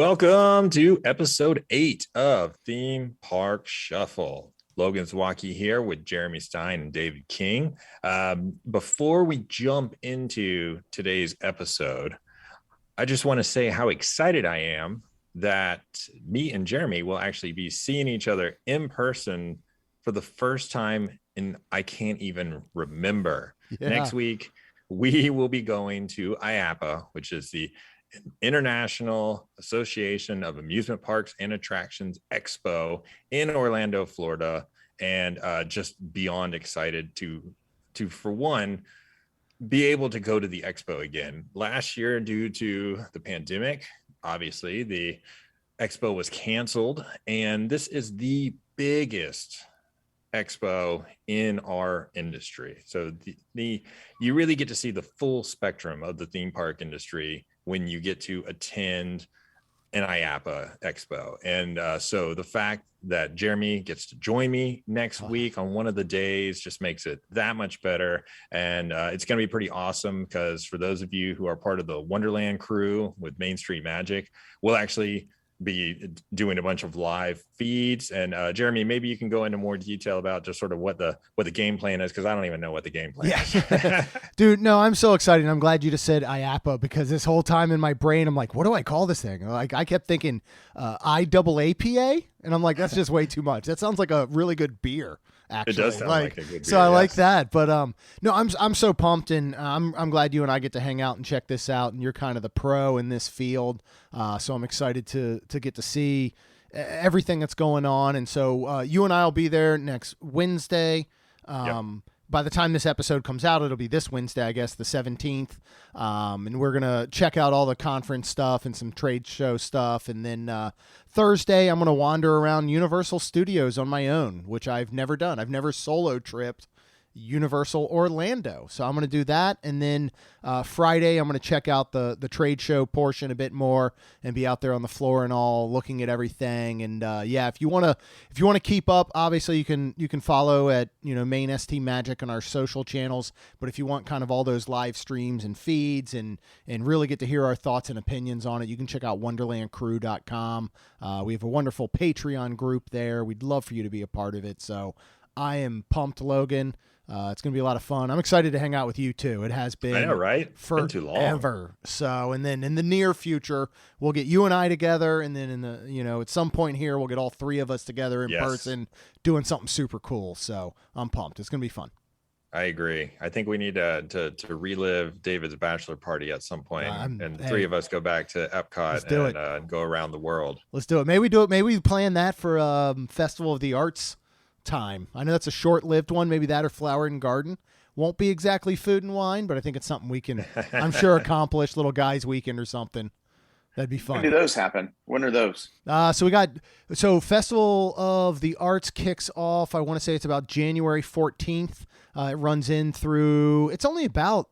Welcome to episode 8 of Theme Park Shuffle. Logan Zwocki here with Jeremy Stein and David King. Before we jump into today's episode, I just want to say how excited I am that me and Jeremy will actually be seeing each other in person for the first time in I can't even remember. Next week, we will be going to IAAPA, which is the International Association of Amusement Parks and Attractions Expo in Orlando, Florida, and just beyond excited to for one be able to go to the expo again. Last year, due to the pandemic, obviously the expo was canceled, and this is the biggest expo in our industry. So you really get to see the full spectrum of the theme park industry when you get to attend an IAAPA expo. And so the fact that Jeremy gets to join me next week on one of the days just makes it that much better. And it's going to be pretty awesome because for those of you who are part of the Wonderland crew with Main Street Magic, we'll actually be doing a bunch of live feeds. And Jeremy, maybe you can go into more detail about just sort of what the game plan is, because I don't even know what the game plan is. Dude, no, I'm so excited. I'm glad you just said IAAPA, because this whole time in my brain, I'm like, what do I call this thing? Like, I kept thinking IAAPA, and I'm like, that's just way too much. That sounds like a really good beer. Actually. It does sound like a good beer. So I like that. But no, I'm so pumped, and I'm glad you and I get to hang out and check this out. And you're kind of the pro in this field, so I'm excited to get to see everything that's going on. And so you and I will be there next Wednesday. By the time this episode comes out, it'll be this Wednesday, I guess, the 17th. And we're going to check out all the conference stuff and some trade show stuff. And then Thursday, I'm going to wander around Universal Studios on my own, which I've never done. I've never solo tripped Universal Orlando. So I'm going to do that. And then Friday, I'm going to check out the trade show portion a bit more and be out there on the floor and all looking at everything. And if you want to keep up, obviously you can follow at, Main ST Magic on our social channels. But if you want kind of all those live streams and feeds and really get to hear our thoughts and opinions on it, you can check out wonderlandcrew.com. We have a wonderful Patreon group there. We'd love for you to be a part of it. So I am pumped, Logan. It's going to be a lot of fun. I'm excited to hang out with you too. It has been, I know, right? Forever. Been too long. So, and then in the near future, we'll get you and I together, and then in the, at some point here, we'll get all three of us together in person doing something super cool. So I'm pumped. It's going to be fun. I agree. I think we need to relive David's bachelor party at some point, and three of us go back to Epcot and go around the world. Let's do it. Maybe we plan that for Festival of the Arts time. I know that's a short-lived one. Maybe that or Flower and Garden. Won't be exactly food and wine, but I think it's something we can, I'm sure, accomplish. Little guys' weekend or something. That'd be fun. When do those happen? When are those? So Festival of the Arts kicks off. I want to say it's about January 14th. It runs in through. It's only about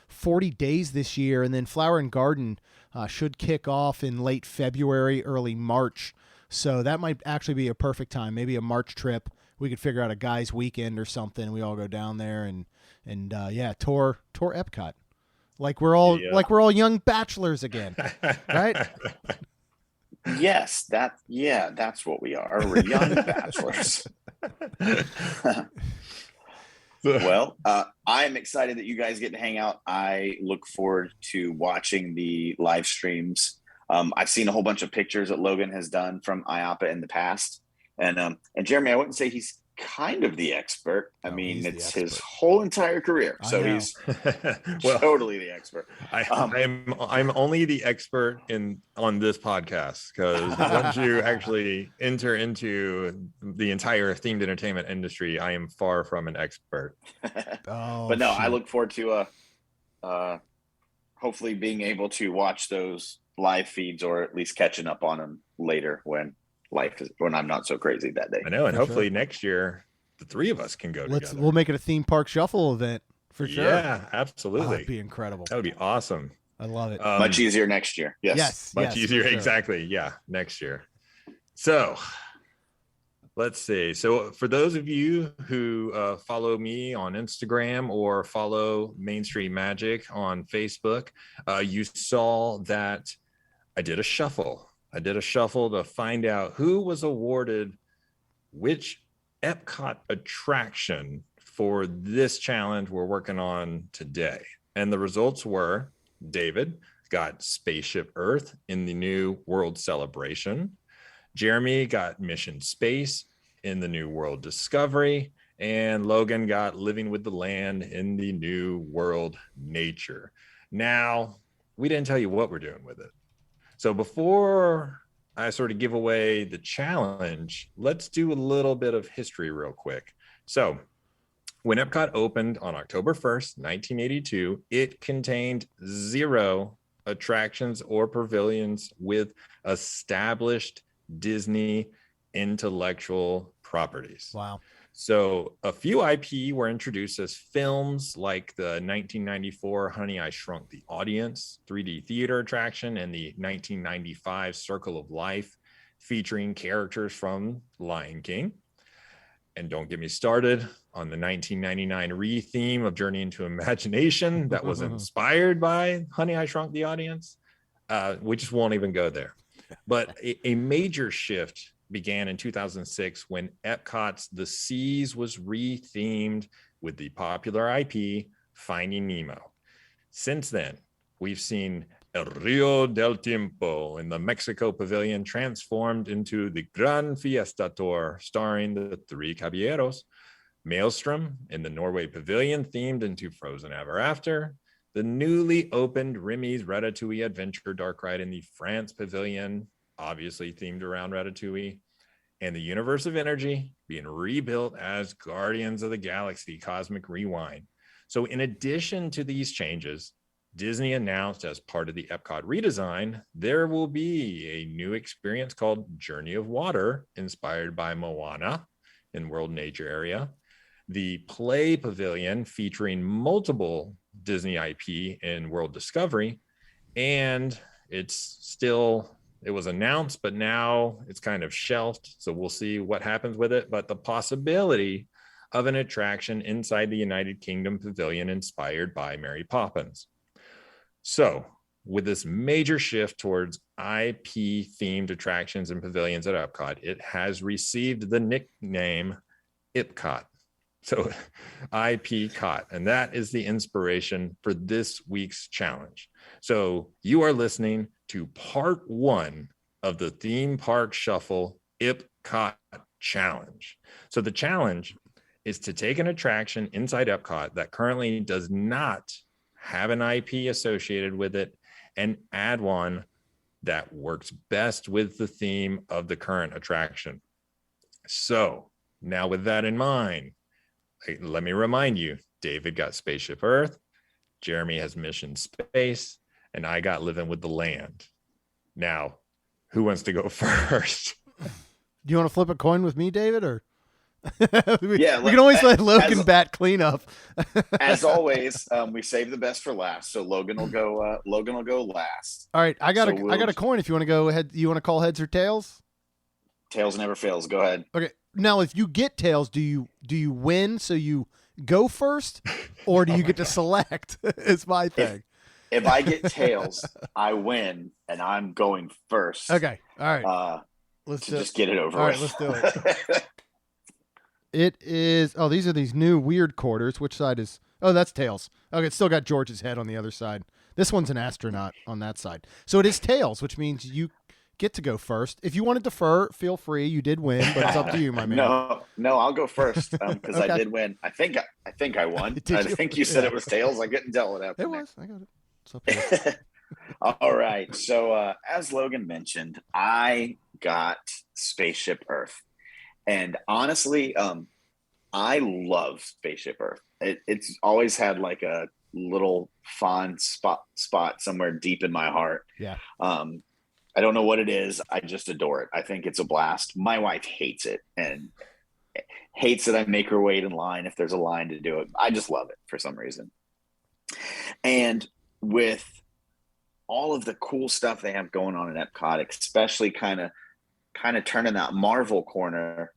40 days this year, and then Flower and Garden should kick off in late February, early March. So that might actually be a perfect time. Maybe a March trip. We could figure out a guys' weekend or something. We all go down there and tour Epcot, like we're all young bachelors again, right? Yes, that's what we are. We're young bachelors. Well, I'm excited that you guys get to hang out. I look forward to watching the live streams. I've seen a whole bunch of pictures that Logan has done from IAAPA in the past. And Jeremy, I wouldn't say he's kind of the expert. I mean, it's his whole entire career. So he's totally the expert. I'm only the expert on this podcast, because once you actually enter into the entire themed entertainment industry, I am far from an expert. I look forward to hopefully being able to watch those live feeds, or at least catching up on them later when I'm not so crazy that day. I know, and hopefully next year the three of us can go together. We'll make it a theme park shuffle event for sure. Yeah, absolutely. That'd be incredible. That would be awesome. I love it. Much easier next year. Yes. Much easier. Sure. Exactly. Yeah. Next year. So let's see. So for those of you who follow me on Instagram or follow Main Street Magic on Facebook, you saw that I did a shuffle. I did a shuffle to find out who was awarded which Epcot attraction for this challenge we're working on today. And the results were David got Spaceship Earth in the new World Celebration. Jeremy got Mission Space in the new World Discovery. And Logan got Living with the Land in the new World Nature. Now, we didn't tell you what we're doing with it. So before I sort of give away the challenge, let's do a little bit of history real quick. So when Epcot opened on October 1st, 1982, it contained 0 attractions or pavilions with established Disney intellectual properties. Wow. So a few IP were introduced as films, like the 1994 Honey, I Shrunk the Audience 3D theater attraction and the 1995 Circle of Life, featuring characters from Lion King. And don't get me started on the 1999 re-theme of Journey into Imagination that was inspired by Honey, I Shrunk the Audience. We just won't even go there. But a major shift began in 2006 when Epcot's The Seas was re-themed with the popular IP Finding Nemo. Since then, we've seen El Rio del Tiempo in the Mexico Pavilion transformed into the Gran Fiesta Tour, starring the Three Caballeros. Maelstrom in the Norway Pavilion, themed into Frozen Ever After. The newly opened Remy's Ratatouille Adventure Dark Ride in the France Pavilion, obviously themed around Ratatouille. And the Universe of Energy being rebuilt as Guardians of the Galaxy Cosmic Rewind. So in addition to these changes, Disney announced as part of the Epcot redesign, there will be a new experience called Journey of Water, inspired by Moana in World Nature area. The Play Pavilion featuring multiple Disney IP in World Discovery. And it was announced, but now it's kind of shelved. So we'll see what happens with it. But the possibility of an attraction inside the United Kingdom Pavilion inspired by Mary Poppins. So with this major shift towards IP themed attractions and pavilions at Epcot, it has received the nickname IP-COT. So IP-COT, and that is the inspiration for this week's challenge. So you are listening to part 1 of the Theme Park Shuffle IP-COT challenge. So the challenge is to take an attraction inside Epcot that currently does not have an IP associated with it and add one that works best with the theme of the current attraction. So now with that in mind, let me remind you, David got Spaceship Earth, Jeremy has Mission Space, and I got Living with the Land. Now, who wants to go first? Do you want to flip a coin with me, David, or? we Yeah, can always let Logan bat clean up. As always, we save the best for last. So Logan will go. Logan will go last. All right, I got a coin. If you want to go ahead, you want to call heads or tails? Tails never fails. Go ahead. Okay. Now, if you get tails, do you win? So you go first, or do you get to select? It's my thing. If I get tails, I win, and I'm going first. Okay. All right. Let's just get it over. All right, let's do it. It is. Oh, these are these new weird quarters. Which side is? Oh, that's tails. Okay, it's still got George's head on the other side. This one's an astronaut on that side. So it is tails, which means you get to go first. If you want to defer, feel free. You did win, but it's up to you, my man. No, I'll go first because Okay. I did win. I think I won. I think you said it was tails. I couldn't tell what happened. It was. I got it. It's up to you. All right. So as Logan mentioned, I got Spaceship Earth. And honestly, I love Spaceship Earth. It's always had like a little fond spot somewhere deep in my heart. Yeah. I don't know what it is. I just adore it. I think it's a blast. My wife hates it and hates that I make her wait in line if there's a line to do it. I just love it for some reason. And with all of the cool stuff they have going on in Epcot, especially kind of turning that Marvel corner,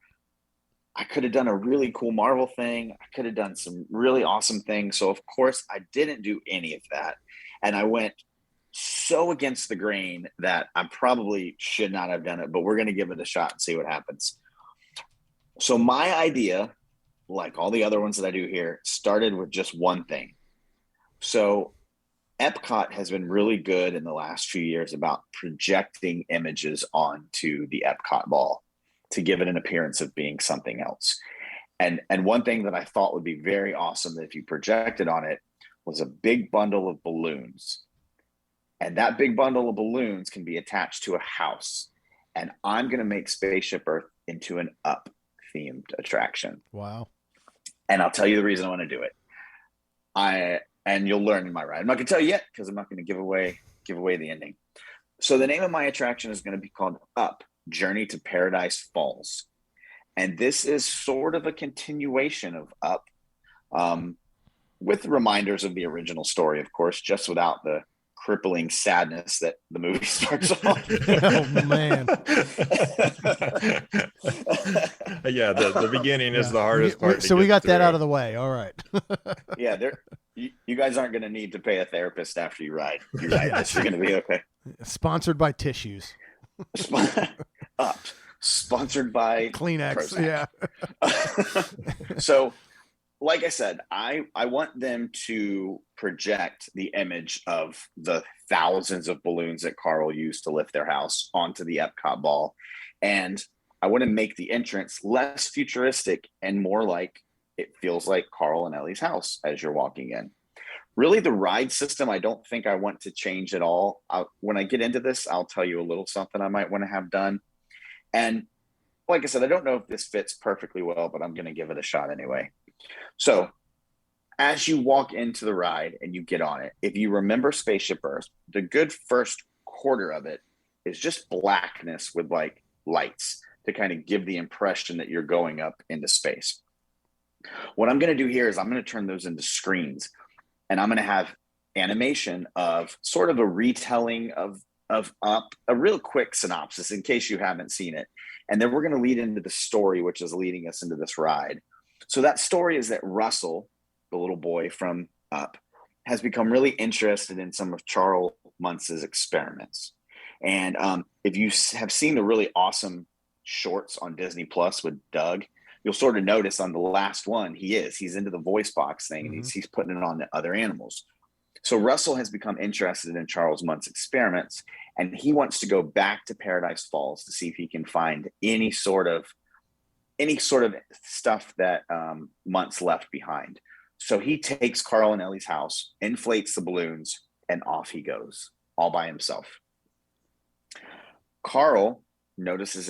I could have done a really cool Marvel thing. I could have done some really awesome things. So of course I didn't do any of that. And I went so against the grain that I probably should not have done it, but we're going to give it a shot and see what happens. So my idea, like all the other ones that I do here, started with just one thing. So Epcot has been really good in the last few years about projecting images onto the Epcot ball to give it an appearance of being something else. And one thing that I thought would be very awesome that if you projected on it was a big bundle of balloons. And that big bundle of balloons can be attached to a house. And I'm going to make Spaceship Earth into an Up themed attraction. Wow. And I'll tell you the reason I want to do it. And you'll learn in my ride. I'm not going to tell you yet because I'm not going to give away the ending. So the name of my attraction is going to be called Up, Journey to Paradise Falls. And this is sort of a continuation of Up, with reminders of the original story, of course, just without the crippling sadness that the movie starts off. Oh man. Yeah, the beginning is the hardest part. So we got that out of the way. All right. Yeah, you guys aren't going to need to pay a therapist after you ride. You're going to be okay. Sponsored by tissues. Up. Sponsored by Kleenex. Prozac. Yeah. So, like I said, I want them to project the image of the thousands of balloons that Carl used to lift their house onto the Epcot ball. And I want to make the entrance less futuristic and more like it feels like Carl and Ellie's house as you're walking in. Really, the ride system, I don't think I want to change at all. When I get into this, I'll tell you a little something I might want to have done. And like I said, I don't know if this fits perfectly well, but I'm going to give it a shot anyway. So as you walk into the ride and you get on it, if you remember Spaceship Earth, the good first quarter of it is just blackness with like lights to kind of give the impression that you're going up into space. What I'm going to do here is I'm going to turn those into screens, and I'm going to have animation of sort of a retelling of Up, a real quick synopsis in case you haven't seen it. And then we're going to lead into the story, which is leading us into this ride. So that story is that Russell, the little boy from Up, has become really interested in some of Charles Muntz's experiments. And if you have seen the really awesome shorts on Disney Plus with Doug, you'll sort of notice on the last one, he's into the voice box thing, and he's putting it on the other animals. So Russell has become interested in Charles Muntz's experiments, and he wants to go back to Paradise Falls to see if he can find any sort of stuff that Muntz left behind. So he takes Carl and Ellie's house, inflates the balloons, and off he goes, all by himself. Carl notices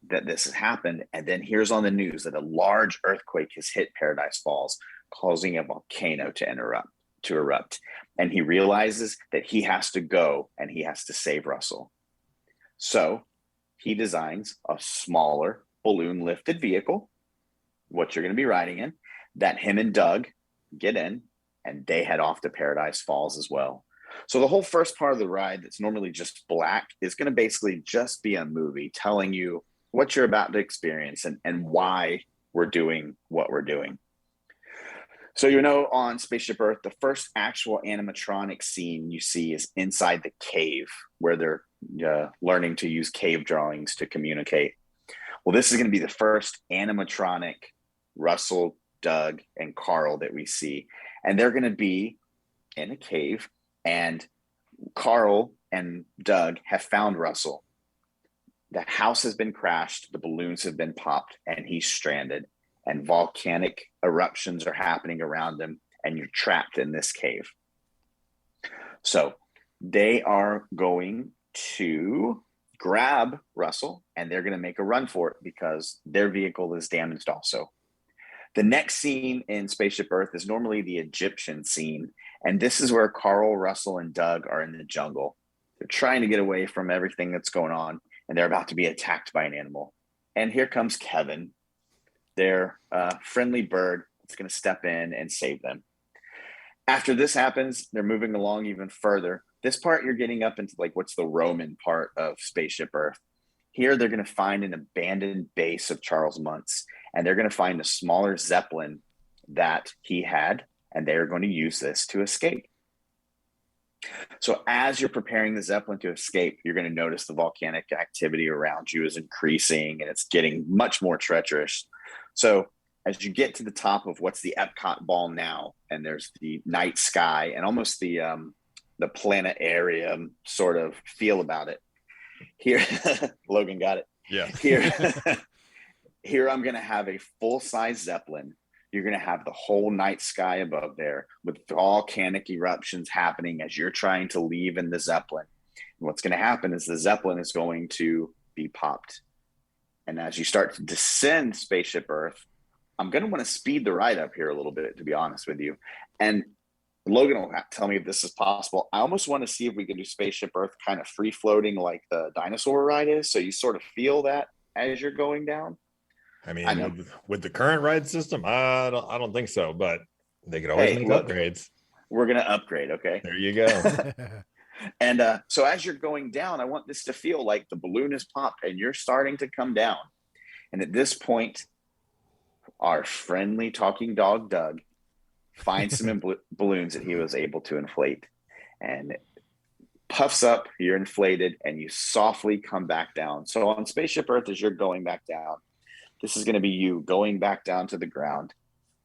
that this has happened, and then hears on the news that a large earthquake has hit Paradise Falls, causing a volcano to erupt. And he realizes that he has to go and he has to save Russell. So he designs a smaller balloon lifted vehicle, what you're going to be riding in, that him and Doug get in, and they head off to Paradise Falls as well. So the whole first part of the ride that's normally just black is going to basically just be a movie telling you what you're about to experience and why we're doing what we're doing. So, on Spaceship Earth, the first actual animatronic scene you see is inside the cave where they're learning to use cave drawings to communicate. Well, this is going to be the first animatronic Russell, Doug, and Carl that we see. And they're going to be in a cave, and Carl and Doug have found Russell. The house has been crashed, the balloons have been popped, and he's stranded. And volcanic eruptions are happening around him, and you're trapped in this cave. So they are going to grab Russell, and they're going to make a run for it because their vehicle is damaged also. The next scene in Spaceship Earth is normally the Egyptian scene, and this is where Carl, Russell, and Doug are in the jungle. They're trying to get away from everything that's going on, and they're about to be attacked by an animal. And here comes Kevin, their friendly bird that's going to step in and save them. After this happens, they're moving along even further. This part, you're getting up into like what's the Roman part of Spaceship Earth. Here, they're going to find an abandoned base of Charles Muntz, and they're going to find a smaller Zeppelin that he had, and they are going to use this to escape. So as you're preparing the Zeppelin to escape, you're going to notice the volcanic activity around you is increasing and it's getting much more treacherous. So as you get to the top of what's the Epcot ball now, and there's the night sky and almost the planetarium sort of feel about it. Here, Logan got it. Yeah. Here I'm going to have a full-size Zeppelin. You're going to have the whole night sky above there with volcanic eruptions happening as you're trying to leave in the Zeppelin. And what's going to happen is the Zeppelin is going to be popped. And as you start to descend Spaceship Earth, I'm going to want to speed the ride up here a little bit, to be honest with you. And Logan will tell me if this is possible. I almost want to see if we can do Spaceship Earth kind of free floating like the dinosaur ride is. So you sort of feel that as you're going down. I mean, with the current ride system, I don't think so, but they could always make upgrades. We're going to upgrade. Okay. There you go. And so as you're going down, I want this to feel like the balloon is popped and you're starting to come down. And at this point, our friendly talking dog, Doug, finds some balloons that he was able to inflate, and it puffs up, you're inflated, and you softly come back down. So on Spaceship Earth, as you're going back down, this is going to be you going back down to the ground,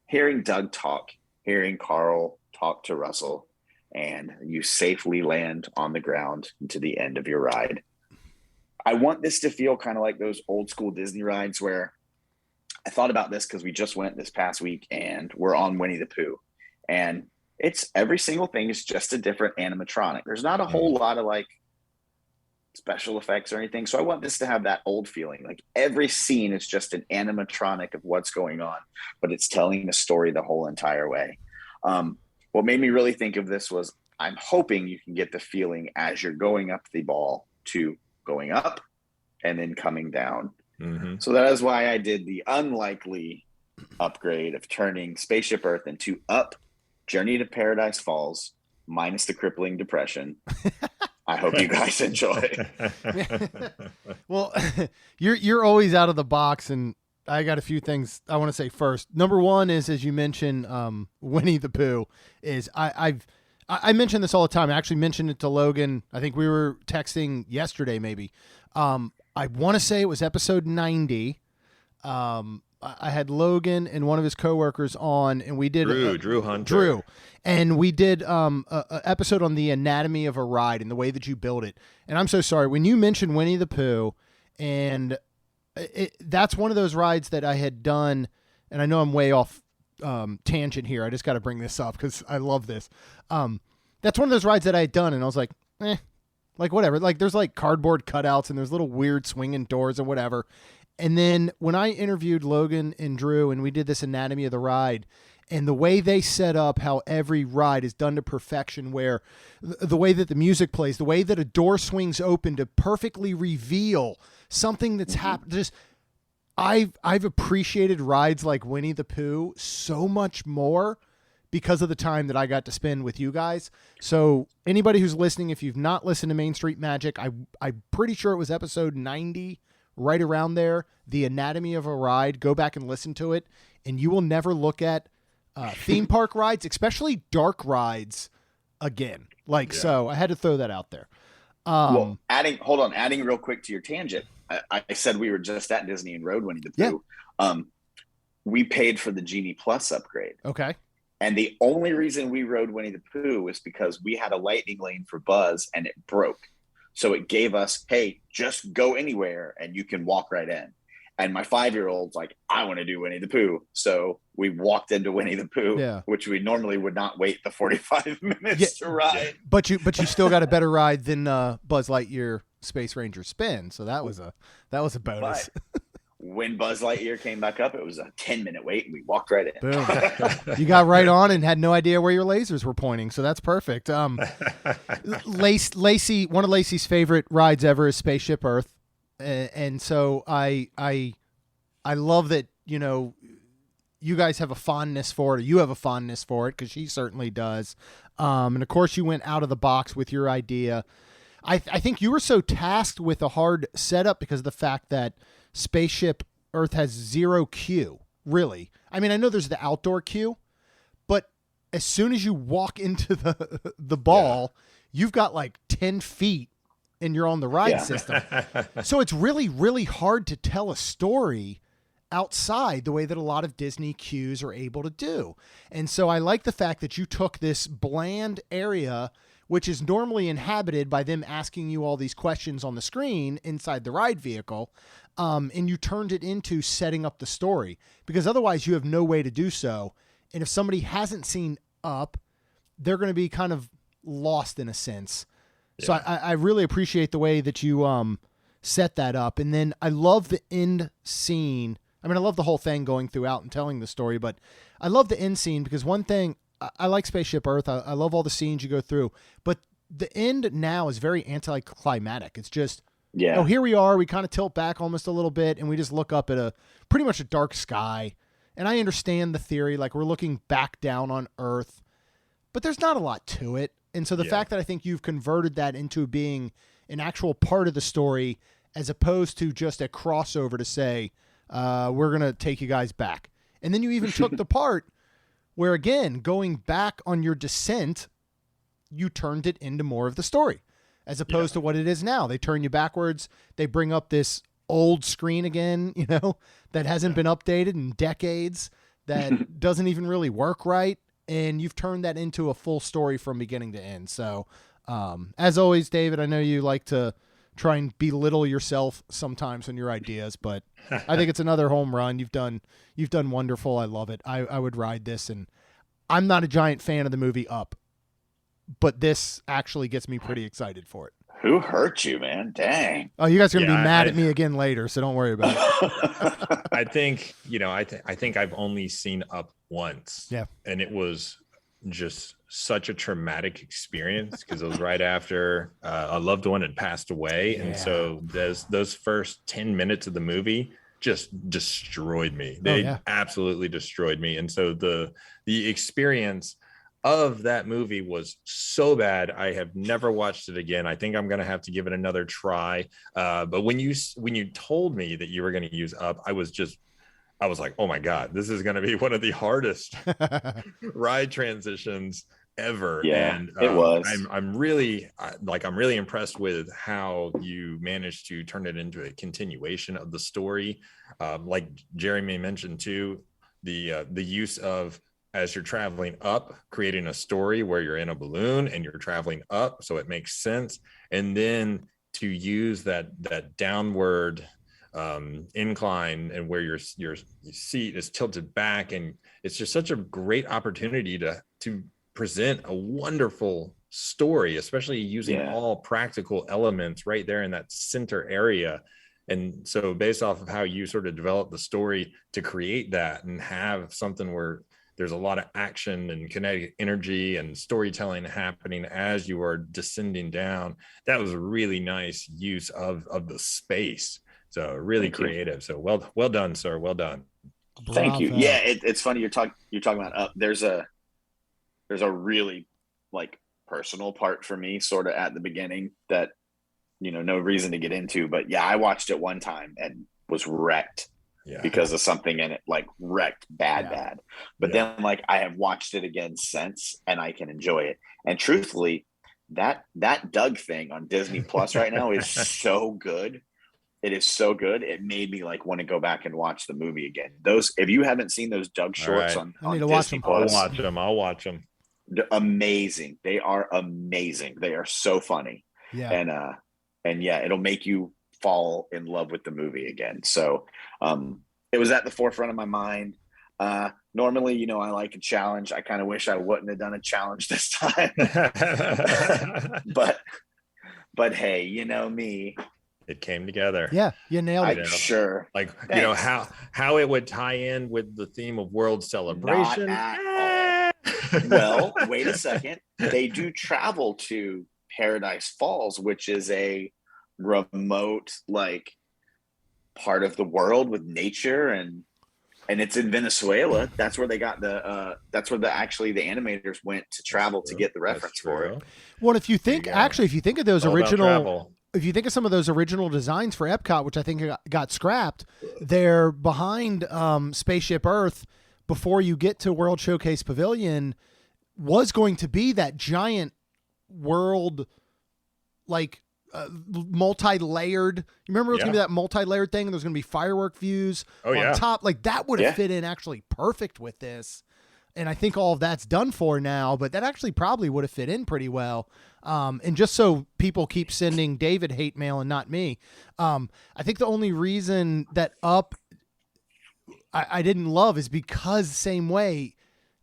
hearing Doug talk, hearing Carl talk to Russell, and you safely land on the ground to the end of your ride. I want this to feel kind of like those old school Disney rides where I thought about this because we just went this past week and we're on Winnie the Pooh. And it's every single thing is just a different animatronic. There's not a whole lot of like special effects or anything. So I want this to have that old feeling. Like every scene is just an animatronic of what's going on, but it's telling a story the whole entire way. What made me really think of this was I'm hoping you can get the feeling as you're going up the ball to going up and then coming down. Mm-hmm. So that is why I did the unlikely upgrade of turning Spaceship Earth into Up, Journey to Paradise Falls, minus the crippling depression. I hope you guys enjoy. Well, you're always out of the box, and I got a few things I want to say first. Number one is, as you mentioned, Winnie the Pooh is I mention this all the time. I actually mentioned it to Logan. I think we were texting yesterday, maybe. I want to say it was episode 90. I had Logan and one of his coworkers on, and we did Drew Hunter. And we did a episode on the anatomy of a ride and the way that you build it. And I'm so sorry when you mentioned Winnie the Pooh, and that's one of those rides that I had done. And I know I'm way off tangent here. I just got to bring this up because I love this. That's one of those rides that I had done, and I was like, like whatever. Like there's like cardboard cutouts and there's little weird swinging doors and whatever. And then when I interviewed Logan and Drew and we did this anatomy of the ride and the way they set up how every ride is done to perfection, where the way that the music plays, the way that a door swings open to perfectly reveal something that's happened. Just I've appreciated rides like Winnie the Pooh so much more because of the time that I got to spend with you guys. So anybody who's listening, if you've not listened to Main Street Magic, I'm pretty sure it was episode 90, right around there, the anatomy of a ride. Go back and listen to it, and you will never look at theme park rides, especially dark rides, again. So I had to throw that out there. Well, adding real quick to your tangent. I said we were just at Disney and rode Winnie the Pooh. Yeah. We paid for the Genie Plus upgrade. Okay. And the only reason we rode Winnie the Pooh was because we had a lightning lane for Buzz and it broke. So it gave us, hey, just go anywhere and you can walk right in. And my 5-year-old's like, I want to do Winnie the Pooh. So we walked into Winnie the Pooh, which we normally would not wait the 45 minutes to ride. But you still got a better ride than Buzz Lightyear Space Ranger Spin. So that was a bonus. When Buzz Lightyear came back up, it was a 10-minute wait, and we walked right in. Boom. You got right on and had no idea where your lasers were pointing, so that's perfect. Lacey, one of Lacey's favorite rides ever is Spaceship Earth, and so I love that, you know, you guys have a fondness for it, or you have a fondness for it, because she certainly does. And of course, you went out of the box with your idea. I think you were so tasked with a hard setup because of the fact that Spaceship Earth has zero queue, really. I mean, I know there's the outdoor queue, but as soon as you walk into the ball, you've got like 10 feet and you're on the ride system. So it's really, really hard to tell a story outside the way that a lot of Disney queues are able to do. And so I like the fact that you took this bland area, which is normally inhabited by them asking you all these questions on the screen inside the ride vehicle, and you turned it into setting up the story, because otherwise you have no way to do so. And if somebody hasn't seen Up, they're going to be kind of lost in a sense. Yeah. So I really appreciate the way that you set that up. And then I love the end scene. I mean, I love the whole thing going throughout and telling the story, but I love the end scene because one thing, I like Spaceship Earth. I love all the scenes you go through, but the end now is very anticlimactic. It's just, oh, here we are. We kind of tilt back almost a little bit and we just look up at pretty much a dark sky. And I understand the theory, like we're looking back down on Earth, but there's not a lot to it. And so the fact that I think you've converted that into being an actual part of the story, as opposed to just a crossover to say, we're going to take you guys back. And then you even took the part where, again, going back on your descent, you turned it into more of the story, as opposed to what it is now. They turn you backwards. They bring up this old screen again, that hasn't been updated in decades, that doesn't even really work right. And you've turned that into a full story from beginning to end. So, as always, David, I know you like to try and belittle yourself sometimes on your ideas, but I think it's another home run. You've done wonderful. I love it. I would ride this, and I'm not a giant fan of the movie Up, but this actually gets me pretty excited for it. Who hurt you, man? Dang. Oh, you guys are going to be mad at me again later, so don't worry about it. I think, I think I've only seen Up once. Yeah. And it was just such a traumatic experience because it was right after a loved one had passed away. And so those first 10 minutes of the movie just destroyed me. They absolutely destroyed me. And so the experience of that movie was so bad, I have never watched it again. I think I'm going to have to give it another try. But when you told me that you were going to use Up, I was like, oh my God, this is going to be one of the hardest ride transitions ever. Yeah, and it was. I'm really impressed with how you managed to turn it into a continuation of the story. Like Jeremy mentioned too, the use of, as you're traveling up, creating a story where you're in a balloon and you're traveling up, so it makes sense. And then to use that downward incline, and where your seat is tilted back, and it's just such a great opportunity to present a wonderful story, especially using all practical elements right there in that center area. And so based off of how you sort of develop the story to create that and have something where there's a lot of action and kinetic energy and storytelling happening as you are descending down, that was a really nice use of the space. So really creative. So well done, sir. Well done. Thank you. Yeah, it's funny you're talking about Up. There's a really like personal part for me, sort of at the beginning, that no reason to get into. But yeah, I watched it one time and was wrecked. Because of something in it, like wrecked bad. But then like I have watched it again since, and I can enjoy it. And truthfully, that Doug thing on Disney Plus right now is so good. It is so good. It made me like want to go back and watch the movie again. Those, if you haven't seen those Doug shorts on Disney Plus, I'll watch them. Amazing. They are amazing. They are so funny. Yeah. And yeah, it'll make you fall in love with the movie again. So it was at the forefront of my mind. Normally, I like a challenge. I kind of wish I wouldn't have done a challenge this time. but hey, me. It came together. Yeah, you nailed it. Sure. Like, thanks. How it would tie in with the theme of World Celebration. Not at all. Well, wait a second. They do travel to Paradise Falls, which is a remote like part of the world with nature, and it's in Venezuela. That's where they got the animators went to travel to get the reference for it. Well, if you think of those original, if you think of some of those original designs for Epcot, which I think got scrapped, they're behind Spaceship Earth before you get to World Showcase Pavilion, was going to be that giant world, like multi-layered. You remember it was gonna be that multi-layered thing, and there's gonna be firework views on top. Like that would have fit in actually perfect with this. And I think all of that's done for now, but that actually probably would have fit in pretty well. And just so people keep sending David hate mail and not me, I think the only reason that Up I didn't love is because same way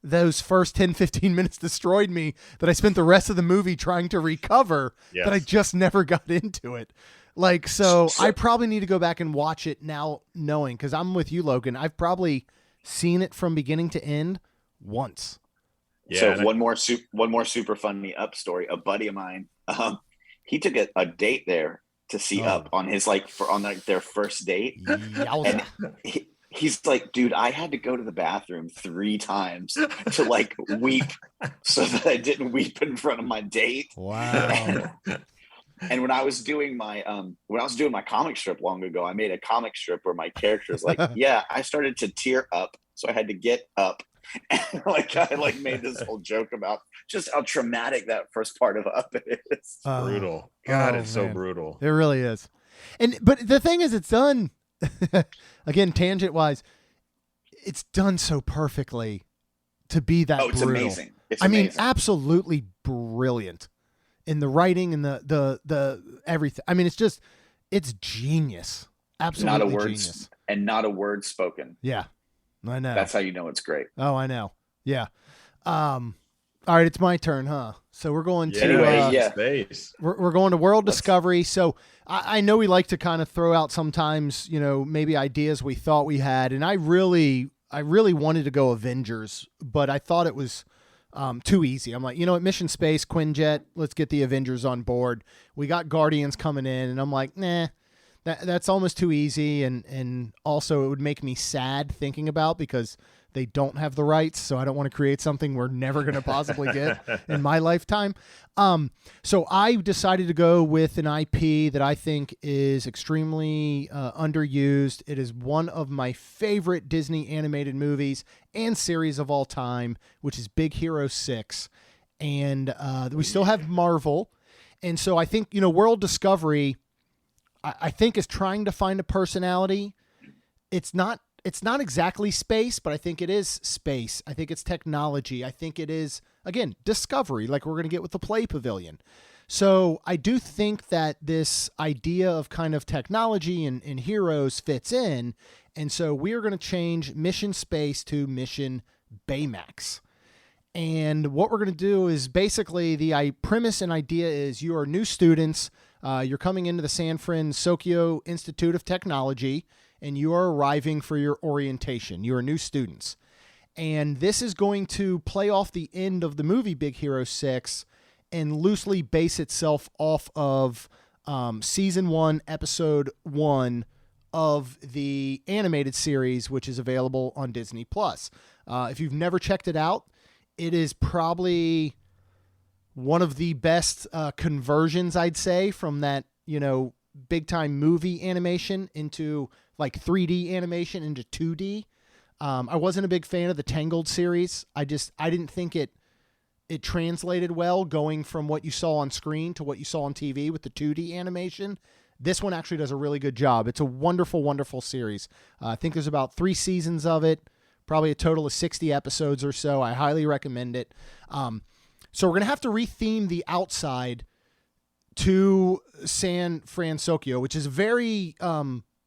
those first 10, 15 minutes destroyed me, that I spent the rest of the movie trying to recover, that I just never got into it. Like, so I probably need to go back and watch it now knowing, because I'm with you, Logan. I've probably seen it from beginning to end once. Yeah, so one more super funny Up story. A buddy of mine, he took a date there to see Up on his their first date. And he's like, dude, I had to go to the bathroom 3 times to like weep so that I didn't weep in front of my date. Wow. And when I was doing my comic strip long ago, I made a comic strip where my character is like, yeah, I started to tear up, so I had to get up. And I made this whole joke about just how traumatic that first part of Up is. Brutal. God, it's so brutal. It really is. But the thing is, it's done again, tangent wise, it's done so perfectly to be that it's brutal. Amazing. It's amazing. I mean, absolutely brilliant in the writing and the everything. I mean, it's genius. Absolutely genius. And not a word spoken. Yeah. I know. That's how you know it's great. Oh, I know. Yeah. All right, it's my turn, huh? So we're going to space. We're going to World Discovery. So I know we like to kind of throw out sometimes, maybe ideas we thought we had, and I really wanted to go Avengers, but I thought it was too easy. I'm like, at Mission Space, Quinjet, let's get the Avengers on board. We got Guardians coming in, and I'm like, nah. That's almost too easy, and also it would make me sad thinking about, because they don't have the rights, so I don't want to create something we're never going to possibly get in my lifetime. So I decided to go with an IP that I think is extremely underused. It is one of my favorite Disney animated movies and series of all time, which is Big Hero 6. And we still have Marvel. And so I think, World Discovery, I think, is trying to find a personality. It's not exactly space, but I think it is space. I think it's technology. I think it is, again, discovery, like we're going to get with the Play Pavilion. So I do think that this idea of kind of technology and heroes fits in. And so we are going to change Mission Space to Mission Baymax. And what we're going to do is basically the premise and idea is you are new students. You're coming into the San Francisco Institute of Technology, and you are arriving for your orientation. You are new students. And this is going to play off the end of the movie Big Hero 6 and loosely base itself off of Season 1, Episode 1 of the animated series, which is available on Disney+. If you've never checked it out, it is probably one of the best conversions, I'd say, from that, big time movie animation into like 3D animation into 2D. I wasn't a big fan of the Tangled series. I didn't think it translated well going from what you saw on screen to what you saw on TV with the 2D animation. This one actually does a really good job. It's a wonderful, wonderful series. I think there's about 3 seasons of it, probably a total of 60 episodes or so. I highly recommend it. So we're going to have to retheme the outside to San Francisco, which is very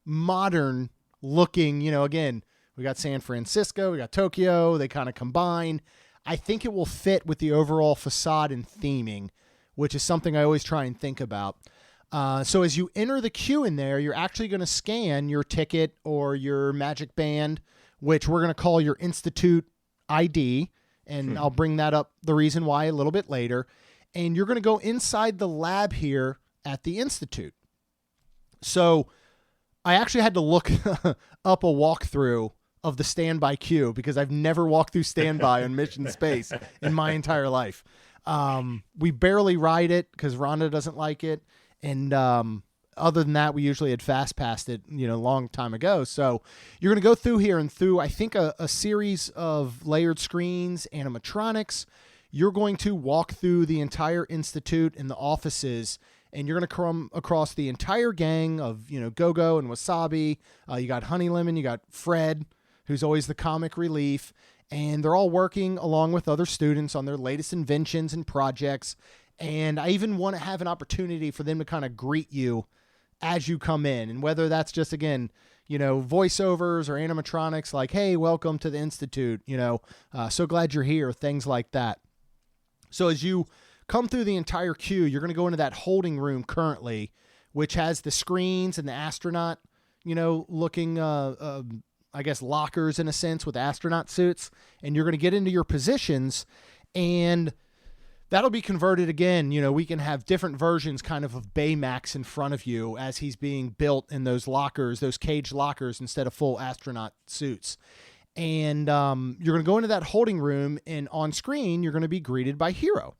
modern looking. Again, we got San Francisco, we got Tokyo, they kind of combine. I think it will fit with the overall facade and theming, which is something I always try and think about. So as you enter the queue in there, you're actually going to scan your ticket or your magic band, which we're going to call your Institute ID. And I'll bring that up, the reason why, a little bit later. And you're going to go inside the lab here at the Institute. So I actually had to look up a walkthrough of the standby queue because I've never walked through standby on Mission Space in my entire life. We barely ride it because Rhonda doesn't like it. And other than that, we usually had fast passed it, a long time ago. So you're going to go through here and through, I think, a series of layered screens, animatronics. you're going to walk through the entire institute and the offices, and you're going to come across the entire gang of, Go-Go and Wasabi. You got Honey Lemon, you got Fred, who's always the comic relief, and they're all working along with other students on their latest inventions and projects. And I even want to have an opportunity for them to kind of greet you as you come in. And whether that's just, again, voiceovers or animatronics like, hey, welcome to the Institute, so glad you're here, things like that. So as you come through the entire queue, you're going to go into that holding room currently, which has the screens and the astronaut, looking, I guess, lockers in a sense with astronaut suits. And you're going to get into your positions, and that'll be converted again. We can have different versions kind of Baymax in front of you as he's being built in those lockers, those cage lockers, instead of full astronaut suits. And you're going to go into that holding room, and on screen, you're going to be greeted by Hiro.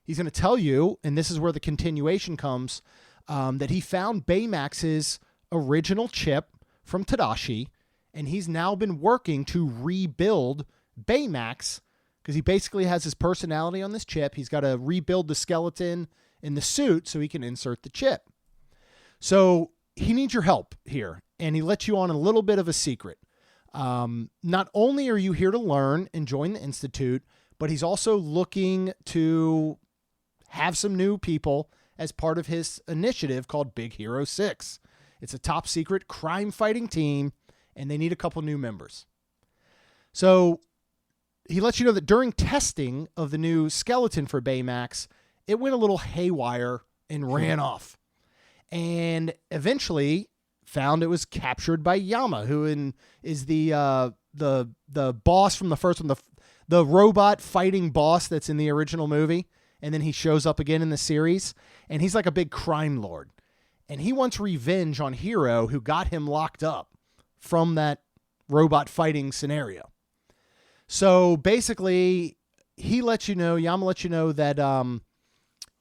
He's going to tell you, and this is where the continuation comes, that he found Baymax's original chip from Tadashi, and he's now been working to rebuild Baymax, because he basically has his personality on this chip. He's got to rebuild the skeleton in the suit so he can insert the chip. So he needs your help here, and he lets you on a little bit of a secret. Not only are you here to learn and join the Institute, but he's also looking to have some new people as part of his initiative called Big Hero 6. It's a top secret crime fighting team, and they need a couple new members. So he lets you know that during testing of the new skeleton for Baymax, it went a little haywire and ran off. And eventually found it was captured by Yama, who is the boss from the first one, the robot fighting boss that's in the original movie. And then he shows up again in the series, and he's like a big crime lord. And he wants revenge on Hiro, who got him locked up from that robot fighting scenario. So basically, Yama lets you know that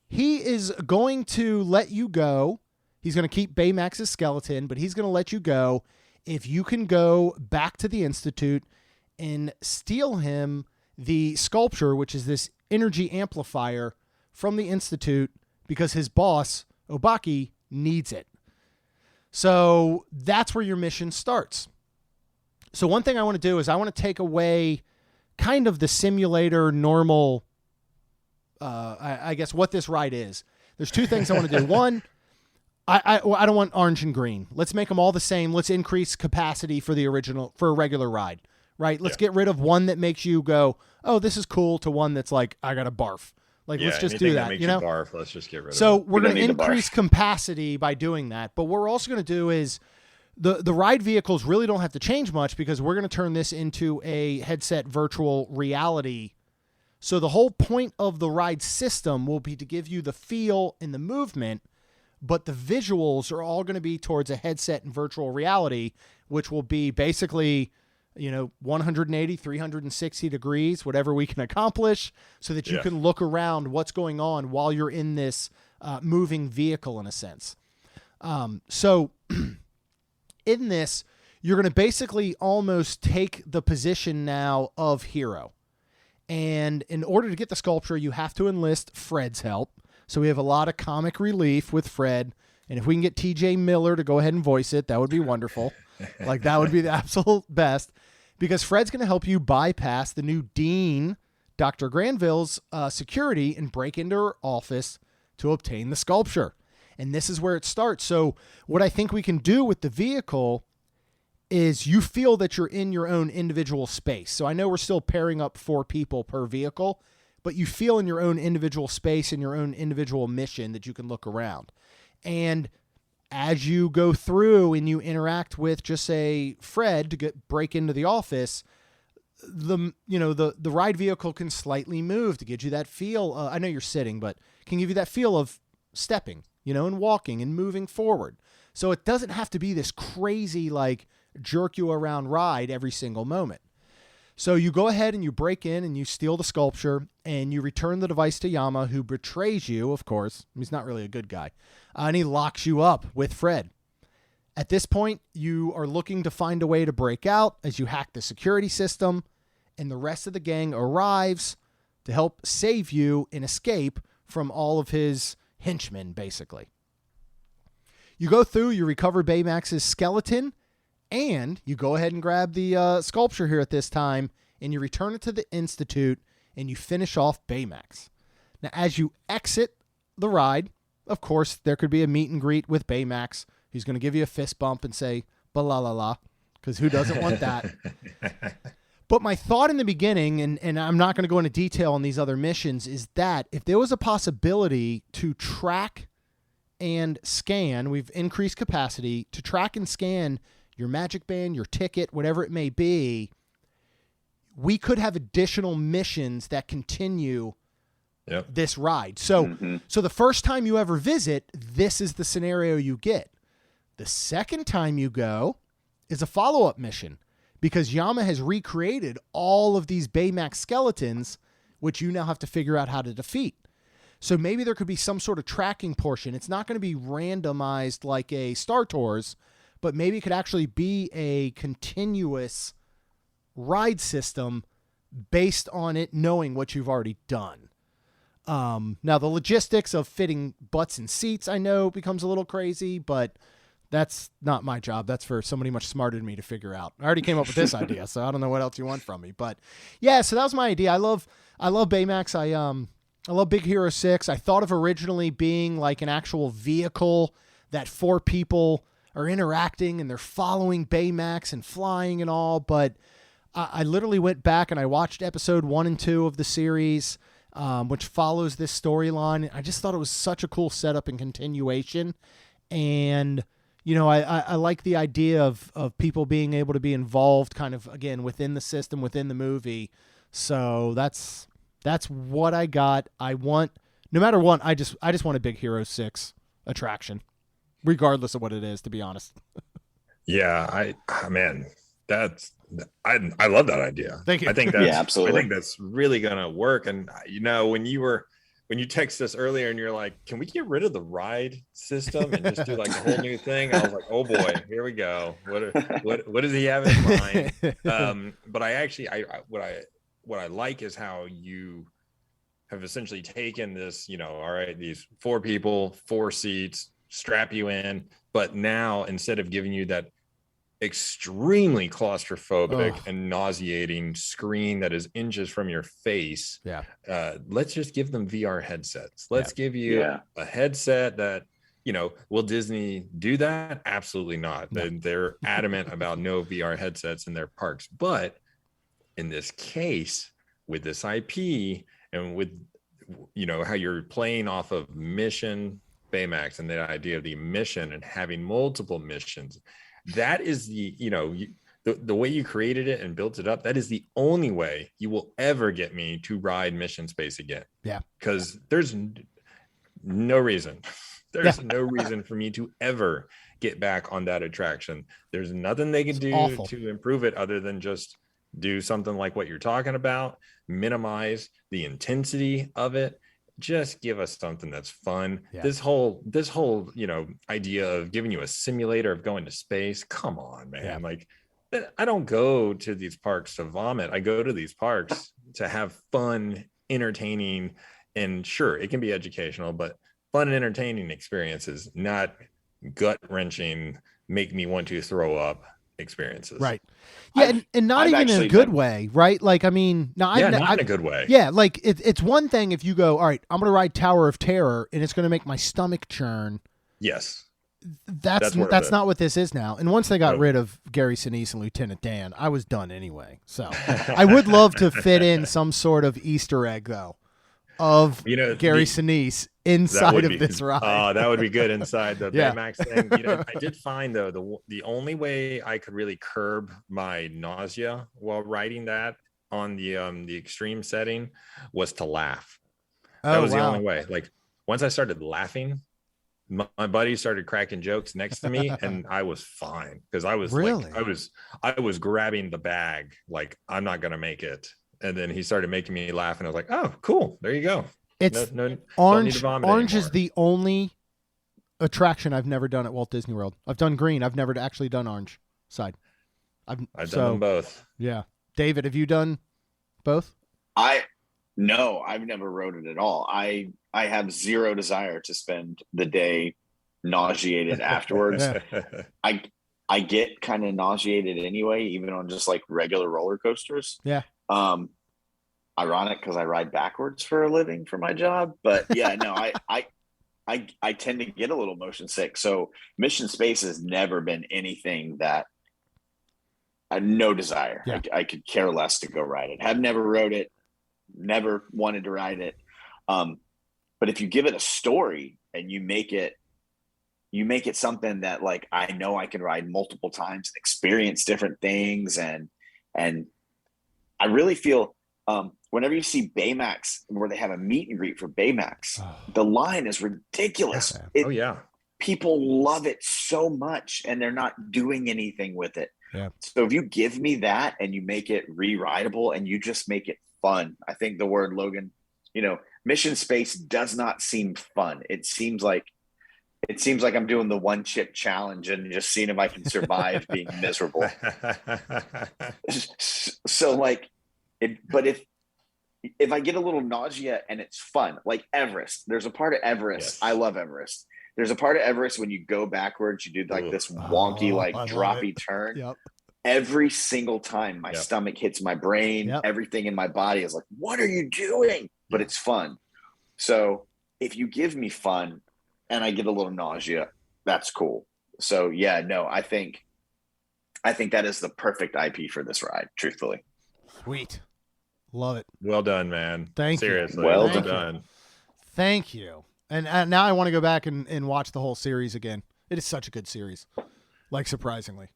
he is going to let you go. He's going to keep Baymax's skeleton, but he's going to let you go if you can go back to the Institute and steal him the sculpture, which is this energy amplifier from the Institute, because his boss, Obaki, needs it. So that's where your mission starts. So one thing I want to do is I want to take away kind of the simulator normal, I guess, what this ride is. There's two things I want to do. One, I don't want orange and green. Let's make them all the same. Let's increase capacity for a regular ride, right? Let's get rid of one that makes you go, oh, this is cool, to one that's like, I got to barf. Like, let's just do that. Makes you barf, let's just get rid of it. So we're going to increase capacity by doing that. But what we're also going to do is the ride vehicles really don't have to change much, because we're going to turn this into a headset virtual reality. So the whole point of the ride system will be to give you the feel and the movement, but the visuals are all going to be towards a headset and virtual reality, which will be basically, 180, 360 degrees, whatever we can accomplish, so that you can look around what's going on while you're in this moving vehicle, in a sense. So in this, you're going to basically almost take the position now of Hiro. And in order to get the sculpture, you have to enlist Fred's help. So we have a lot of comic relief with Fred. And if we can get TJ Miller to go ahead and voice it, that would be wonderful. Like, that would be the absolute best, because Fred's going to help you bypass the new Dean, Dr. Granville's security, and break into her office to obtain the sculpture. And this is where it starts. So what I think we can do with the vehicle is you feel that you're in your own individual space. So I know we're still pairing up 4 people per vehicle, but you feel in your own individual space and your own individual mission that you can look around. And as you go through and you interact with, just say, Fred to break into the office, the ride vehicle can slightly move to give you that feel. I know you're sitting, but can give you that feel of stepping, and walking and moving forward. So it doesn't have to be this crazy, like, jerk you around ride every single moment. So you go ahead and you break in and you steal the sculpture, and you return the device to Yama, who betrays you, of course. He's not really a good guy. And he locks you up with Fred. At this point, you are looking to find a way to break out as you hack the security system, and the rest of the gang arrives to help save you and escape from all of his henchmen, basically. You go through, you recover Baymax's skeleton, and you go ahead and grab the sculpture here at this time, and you return it to the Institute, and you finish off Baymax. Now, as you exit the ride, of course, there could be a meet and greet with Baymax. He's going to give you a fist bump and say, ba-la-la-la, because who doesn't want that? But my thought in the beginning, and I'm not going to go into detail on these other missions, is that if there was a possibility to track and scan, we've increased capacity, to track and scan your Magic Band, your ticket, whatever it may be, we could have additional missions that continue this ride. So, so the first time you ever visit, this is the scenario you get. The second time you go is a follow-up mission, because Yama has recreated all of these Baymax skeletons, which you now have to figure out how to defeat. So maybe there could be some sort of tracking portion. It's not going to be randomized like a Star Tours, but maybe it could actually be a continuous ride system based on it knowing what you've already done. Now, the logistics of fitting butts in seats, I know, becomes a little crazy, but that's not my job. That's for somebody much smarter than me to figure out. I already came up with this idea, so I don't know what else you want from me. But yeah, so that was my idea. I love Baymax. I love Big Hero 6. I thought of originally being like an actual vehicle that 4 people are interacting and they're following Baymax and flying and all, but I literally went back and I watched episode 1 and 2 of the series, which follows this storyline. I just thought it was such a cool setup and continuation. And, you know, I like the idea of people being able to be involved kind of, again, within the system, within the movie. So that's what I got. I want, no matter what, I just want a Big Hero 6 attraction, regardless of what it is, to be honest. Yeah, man, I love that idea. Thank you. I think that's, absolutely. I think that's really gonna work. And you know, when you text us earlier and you're like, can we get rid of the ride system and just do like a whole new thing? I was like, oh boy, here we go. What does he have in mind? But what I like is how you have essentially taken this, you know, all right, these 4 people, 4 seats, strap you in, but now instead of giving you that extremely claustrophobic and nauseating screen that is inches from your face, let's just give them VR headsets. Let's give you a headset that, you know, will Disney do that? Absolutely not. No. They're adamant about no VR headsets in their parks. But in this case, with this IP and with, you know, how you're playing off of mission Baymax and the idea of the mission and having multiple missions, that is the, you know, the way you created it and built it up, that is the only way you will ever get me to ride Mission Space again. Yeah. Because there's no reason. There's no reason for me to ever get back on that attraction. There's nothing they can do to improve it other than just do something like what you're talking about, minimize the intensity of it. Just give us something that's fun. This whole, you know, idea of giving you a simulator of going to space. Come on, man. Like, I don't go to these parks to vomit. I go to these parks to have fun, entertaining, and sure, it can be educational, but fun and entertaining experiences, not gut-wrenching, make me want to throw up experiences. Right. Yeah, and not even in a good way, right? Like, I mean, not in a good way. Yeah, like it's one thing if you go, all right, I'm going to ride Tower of Terror and it's going to make my stomach churn. Yes. That's not what this is now. And once they got rid of Gary Sinise and Lieutenant Dan, I was done anyway. So I would love to fit in some sort of Easter egg, though, of Gary Sinise inside of this ride. Oh, that would be good inside the Baymax thing. You know, I did find though the only way I could really curb my nausea while riding that on the extreme setting was to laugh. That was the only way. Like once I started laughing, my buddy started cracking jokes next to me, and I was fine because I was I was grabbing the bag like I'm not gonna make it. And then he started making me laugh, and I was like, "Oh, cool! There you go." It's Orange is the only attraction I've never done at Walt Disney World. I've done Green. I've never actually done Orange side. I've done them both. Yeah, David, have you done both? No, I've never rode it at all. I have zero desire to spend the day nauseated afterwards. Yeah. I I get kind of nauseated anyway, even on just like regular roller coasters. Yeah. Um, Ironic because I ride backwards for a living for my job, but yeah, no, I tend to get a little motion sick. So Mission Space has never been anything that no desire. Yeah. I could care less to go ride it. Have never rode it, never wanted to ride it. But if you give it a story and you make it something that like I know I can ride multiple times and experience different things, and I really feel whenever you see Baymax where they have a meet and greet for Baymax, the line is ridiculous. Oh yeah. People love it so much and they're not doing anything with it. Yeah. So if you give me that and you make it re-rideable and you just make it fun, I think the word Logan, Mission Space does not seem fun. It seems like I'm doing the one chip challenge and just seeing if I can survive being miserable. So like, but if I get a little nausea and it's fun, like Everest, there's a part of Everest. Yes. I love Everest. There's a part of Everest when you go backwards, you do like this wonky, like droppy turn. Yep. Every single time my stomach hits my brain, everything in my body is like, what are you doing? But it's fun. So if you give me fun and I get a little nausea, that's cool. So yeah, no, I think that is the perfect IP for this ride, truthfully. Sweet. Love it. Well done, man. Thank you. Seriously. Well done. Thank you. And now I want to go back and watch the whole series again. It is such a good series. Like, surprisingly.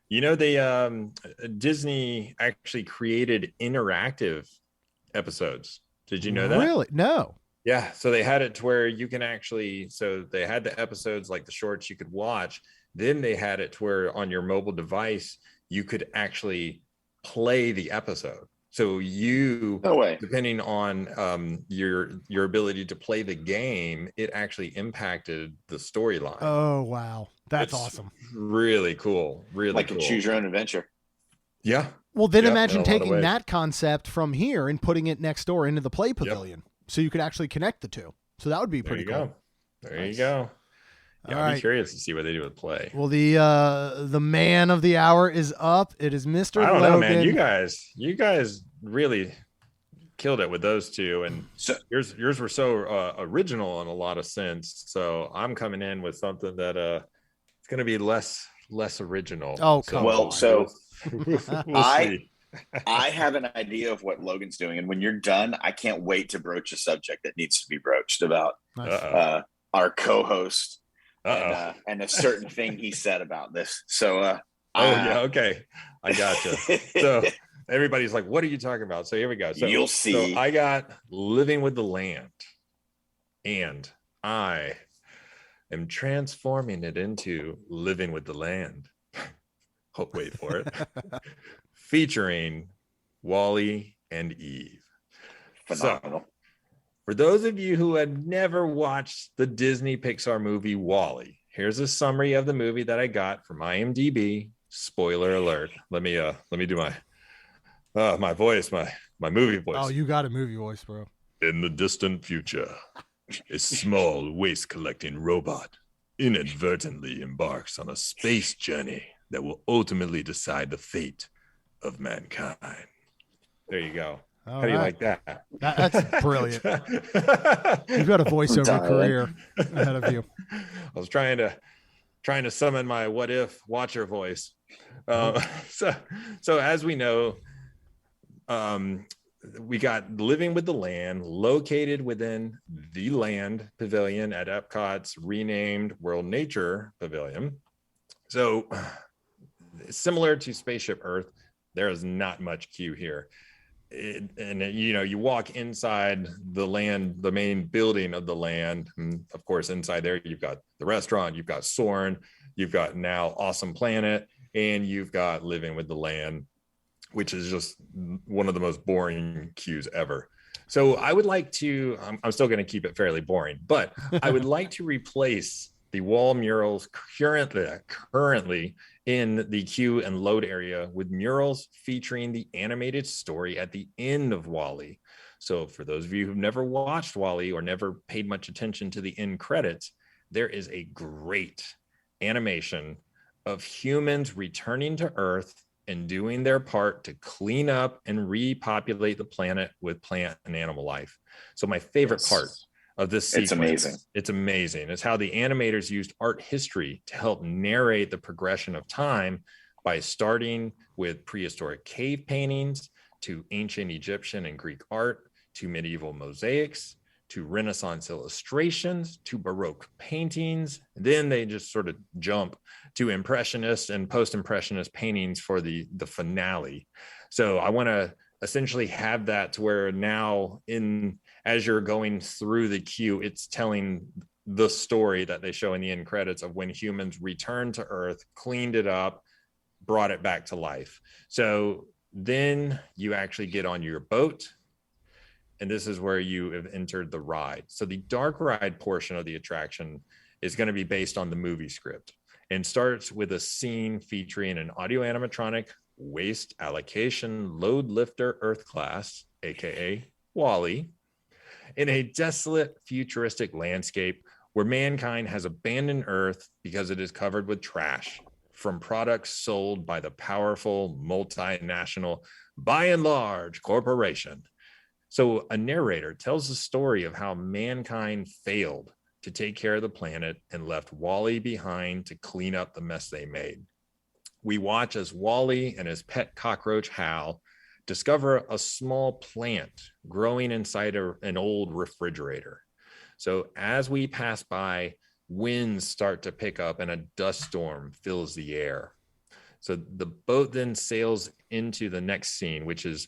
They Disney actually created interactive episodes. Did you know that? Really? No. Yeah. So they had it to where you can actually, so they had the episodes like the shorts you could watch. Then they had it to where on your mobile device, you could actually play the episode. So depending on your ability to play the game, it actually impacted the storyline. Oh, wow. That's awesome. Really cool. Really like cool. A choose your own adventure. Yeah. Well, then imagine taking that concept from here and putting it next door into the Play Pavilion. So you could actually connect the two. So that would be pretty cool. There you go. Yeah, I'd be curious to see what they do with Play. Well, the man of the hour is up. It is Mr. I don't Logan. know, man. You guys really killed it with those two, and so yours were so original in a lot of sense. So I'm coming in with something that it's going to be less original. Oh, come on. So I have an idea of what Logan's doing, and when you're done, I can't wait to broach a subject that needs to be broached about our co-host and a certain thing he said about this. So, okay, I gotcha. So everybody's like, "What are you talking about?" So here we go. So you'll see. So I got Living with the Land, and I am transforming it into Living with the Land. Oh, wait for it. Featuring Wally and Eve. Phenomenal. So, for those of you who had never watched the Disney Pixar movie Wall-E, here's a summary of the movie that I got from IMDb. Spoiler alert. Let me do my voice, my movie voice. Oh, you got a movie voice, bro. In the distant future, a small waste collecting robot inadvertently embarks on a space journey that will ultimately decide the fate of mankind. There you go. How do you like that? That's brilliant. You've got a voiceover career ahead of you. I was trying to summon my what if watcher voice. So as we know, we got Living with the Land, located within the Land Pavilion at Epcot's renamed World Nature Pavilion. So similar to Spaceship Earth, there is not much queue here. You walk inside the Land, the main building of the Land, and of course inside there you've got the restaurant, you've got Soarin', you've got now Awesome Planet, and you've got Living with the Land, which is just one of the most boring queues ever. So I would like to, I'm still going to keep it fairly boring, but I would like to replace the wall murals currently in the queue and load area, with murals featuring the animated story at the end of WALL-E. So for those of you who've never watched WALL-E or never paid much attention to the end credits, there is a great animation of humans returning to Earth and doing their part to clean up and repopulate the planet with plant and animal life. So my favorite part of this sequence, it's amazing. It's how the animators used art history to help narrate the progression of time by starting with prehistoric cave paintings to ancient Egyptian and Greek art to medieval mosaics to Renaissance illustrations to Baroque paintings. Then they just sort of jump to Impressionist and post-Impressionist paintings for the finale. So I want to essentially have that to where now as you're going through the queue, it's telling the story that they show in the end credits of when humans returned to Earth, cleaned it up, brought it back to life. So then you actually get on your boat, and this is where you have entered the ride. So the dark ride portion of the attraction is going to be based on the movie script and starts with a scene featuring an audio animatronic waste allocation load lifter Earth class, aka WALL-E, in a desolate futuristic landscape where mankind has abandoned Earth because it is covered with trash from products sold by the powerful multinational, by and large, corporation. So a narrator tells the story of how mankind failed to take care of the planet and left WALL-E behind to clean up the mess they made. We watch as WALL-E and his pet cockroach Hal discover a small plant growing inside an old refrigerator. So as we pass by, winds start to pick up and a dust storm fills the air. So the boat then sails into the next scene, which is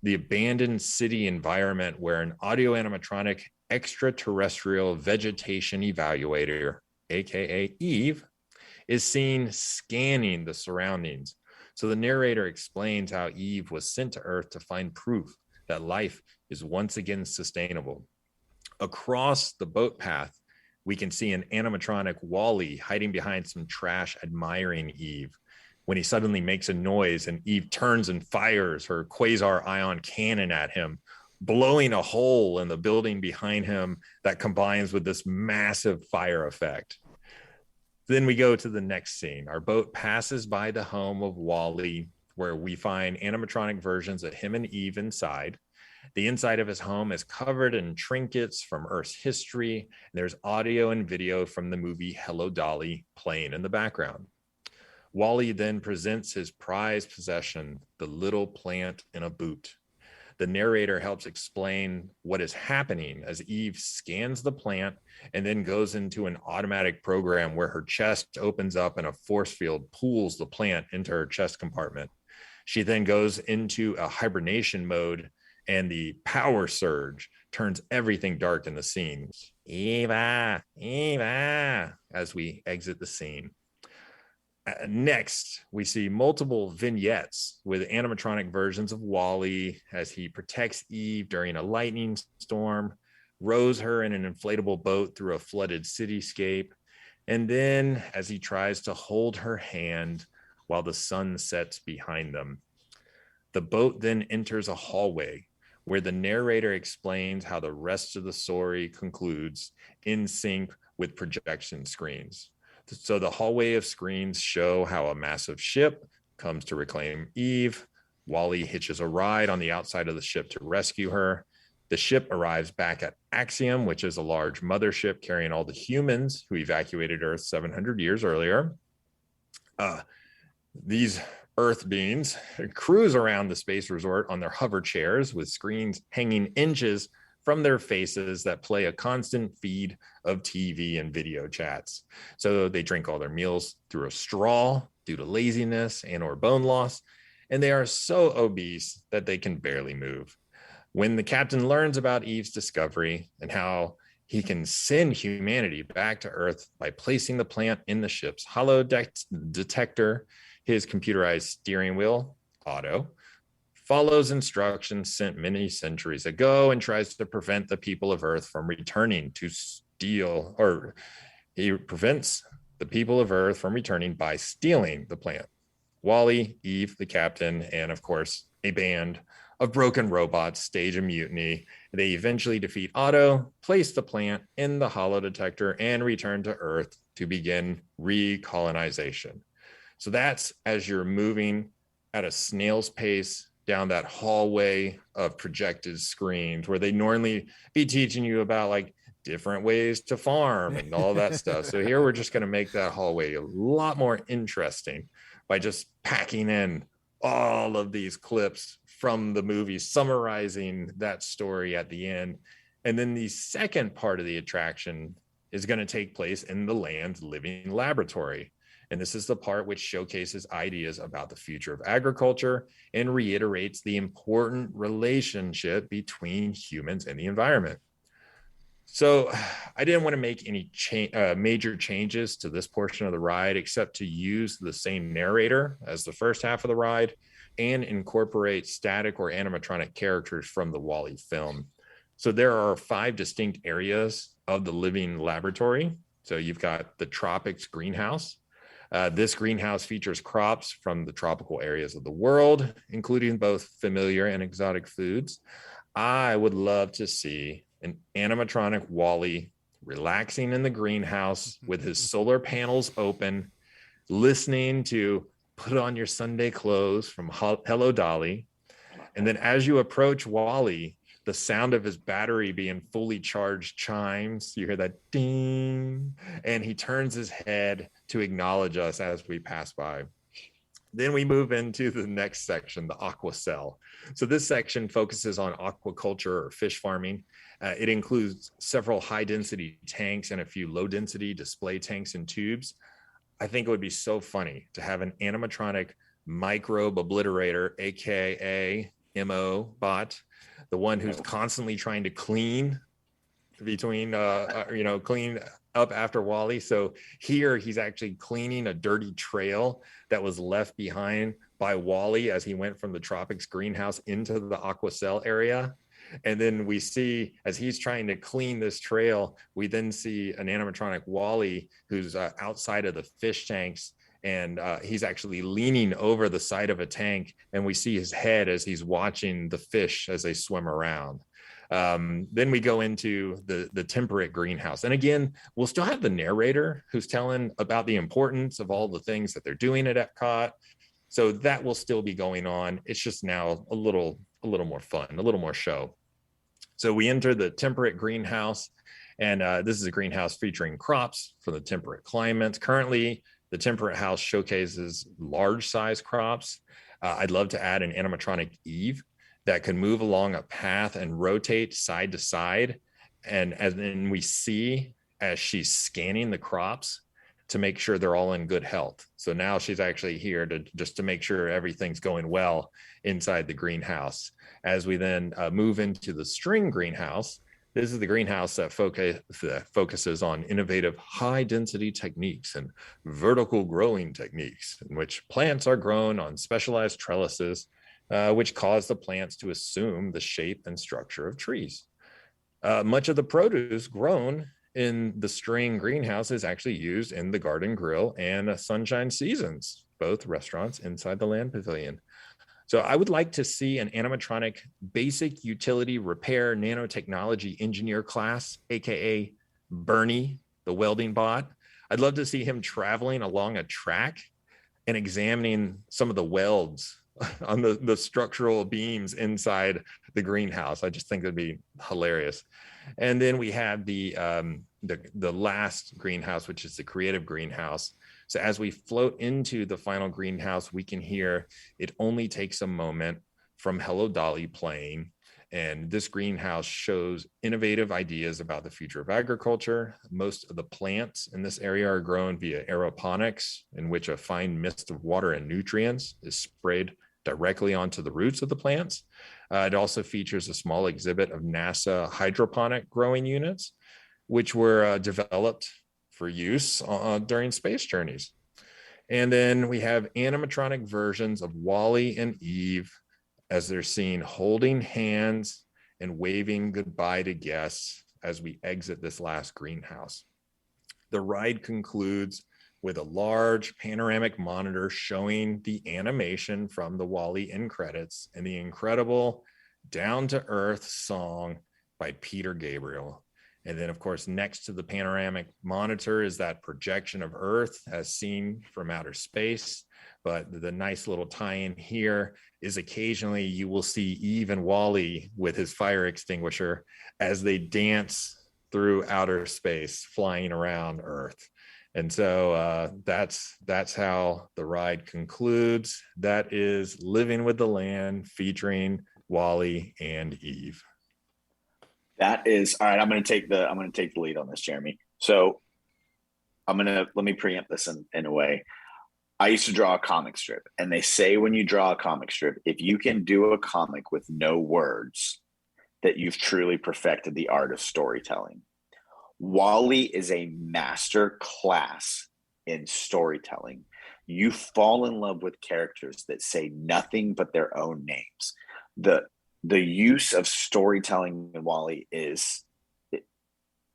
the abandoned city environment where an audio animatronic extraterrestrial vegetation evaluator, aka Eve, is seen scanning the surroundings. So the narrator explains how Eve was sent to Earth to find proof that life is once again sustainable. Across the boat path, we can see an animatronic WALL-E hiding behind some trash, admiring Eve, when he suddenly makes a noise and Eve turns and fires her quasar ion cannon at him, blowing a hole in the building behind him that combines with this massive fire effect. Then we go to the next scene. Our boat passes by the home of WALL-E, where we find animatronic versions of him and Eve inside. The inside of his home is covered in trinkets from Earth's history. There's audio and video from the movie Hello, Dolly playing in the background. WALL-E then presents his prized possession, the little plant in a boot. The narrator helps explain what is happening as Eve scans the plant and then goes into an automatic program where her chest opens up and a force field pulls the plant into her chest compartment. She then goes into a hibernation mode and the power surge turns everything dark in the scene. Eva, Eva, as we exit the scene. Next, we see multiple vignettes with animatronic versions of WALL-E as he protects Eve during a lightning storm, rows her in an inflatable boat through a flooded cityscape, and then as he tries to hold her hand while the sun sets behind them. The boat then enters a hallway where the narrator explains how the rest of the story concludes in sync with projection screens. So the hallway of screens show how a massive ship comes to reclaim Eve. WALL-E hitches a ride on the outside of the ship to rescue her. The ship arrives back at Axiom, which is a large mothership carrying all the humans who evacuated Earth 700 years earlier. These Earth beings cruise around the space resort on their hover chairs with screens hanging inches from their faces that play a constant feed of TV and video chats. So they drink all their meals through a straw due to laziness and or bone loss, and they are so obese that they can barely move. When the captain learns about Eve's discovery and how he can send humanity back to Earth by placing the plant in the ship's detector, his computerized steering wheel, Otto, follows instructions sent many centuries ago and tries to prevent the people of Earth from returning to steal or He prevents the people of Earth from returning by stealing the plant. Wally, Eve, the captain, and of course, a band of broken robots stage a mutiny. They eventually defeat Otto, place the plant in the hollow detector, and return to Earth to begin recolonization. So that's as you're moving at a snail's pace down that hallway of projected screens where they normally be teaching you about like different ways to farm and all that stuff. So here we're just going to make that hallway a lot more interesting by just packing in all of these clips from the movie summarizing that story at the end. And then the second part of the attraction is going to take place in the land's living laboratory. And this is the part which showcases ideas about the future of agriculture and reiterates the important relationship between humans and the environment. So I didn't want to make any major changes to this portion of the ride, except to use the same narrator as the first half of the ride and incorporate static or animatronic characters from the Wall-E film. So there are 5 distinct areas of the living laboratory. So you've got the tropics greenhouse. This greenhouse features crops from the tropical areas of the world, including both familiar and exotic foods. I would love to see an animatronic Wall-E relaxing in the greenhouse with his solar panels open, listening to Put On Your Sunday Clothes from Hello Dolly. And then as you approach Wall-E, the sound of his battery being fully charged chimes. You hear that ding, and he turns his head to acknowledge us as we pass by. Then we move into the next section, the aqua cell. So this section focuses on aquaculture or fish farming. It includes several high density tanks and a few low density display tanks and tubes. I think it would be so funny to have an animatronic microbe obliterator, AKA MO bot, the one who's constantly trying to clean between, clean up after Wall-E. So here he's actually cleaning a dirty trail that was left behind by Wall-E as he went from the tropics greenhouse into the aqua cell area. And then we see as he's trying to clean this trail, we then see an animatronic Wall-E who's outside of the fish tanks. And he's actually leaning over the side of a tank, and we see his head as he's watching the fish as they swim around. Then we go into the temperate greenhouse. And again, we'll still have the narrator who's telling about the importance of all the things that they're doing at Epcot. So that will still be going on. It's just now a little more fun, a little more show. So we enter the temperate greenhouse, and this is a greenhouse featuring crops for the temperate climates. Currently, the temperate house showcases large size crops. I'd love to add an animatronic Eve that can move along a path and rotate side to side. And then we see as she's scanning the crops to make sure they're all in good health. So now she's actually here to make sure everything's going well inside the greenhouse. As we then move into the string greenhouse, this is the greenhouse that focuses on innovative high-density techniques and vertical growing techniques in which plants are grown on specialized trellises, which cause the plants to assume the shape and structure of trees. Much of the produce grown in the string greenhouse is actually used in the Garden Grill and Sunshine Seasons, both restaurants inside the Land Pavilion. So I would like to see an animatronic basic utility repair nanotechnology engineer class, AKA Bernie, the welding bot. I'd love to see him traveling along a track and examining some of the welds on the structural beams inside the greenhouse. I just think that'd be hilarious. And then we have the last greenhouse, which is the creative greenhouse. So as we float into the final greenhouse, we can hear It Only Takes a Moment from Hello Dolly playing. And this greenhouse shows innovative ideas about the future of agriculture. Most of the plants in this area are grown via aeroponics, in which a fine mist of water and nutrients is sprayed directly onto the roots of the plants. It also features a small exhibit of NASA hydroponic growing units, which were developed for use during space journeys. And then we have animatronic versions of Wall-E and Eve as they're seen holding hands and waving goodbye to guests as we exit this last greenhouse. The ride concludes with a large panoramic monitor showing the animation from the WALL-E end credits and the incredible down-to-earth song by Peter Gabriel. And then, of course, next to the panoramic monitor is that projection of Earth as seen from outer space. But the nice little tie-in here is occasionally you will see Eve and WALL-E with his fire extinguisher as they dance through outer space, flying around Earth. And so that's how the ride concludes. That is Living with the Land, featuring WALL-E and Eve. That is all right. I'm going to take the lead on this, Jeremy. So let me preempt this in a way. I used to draw a comic strip, and they say when you draw a comic strip, if you can do a comic with no words, that you've truly perfected the art of storytelling. WALL-E is a master class in storytelling. You fall in love with characters that say nothing but their own names. The use of storytelling in WALL-E is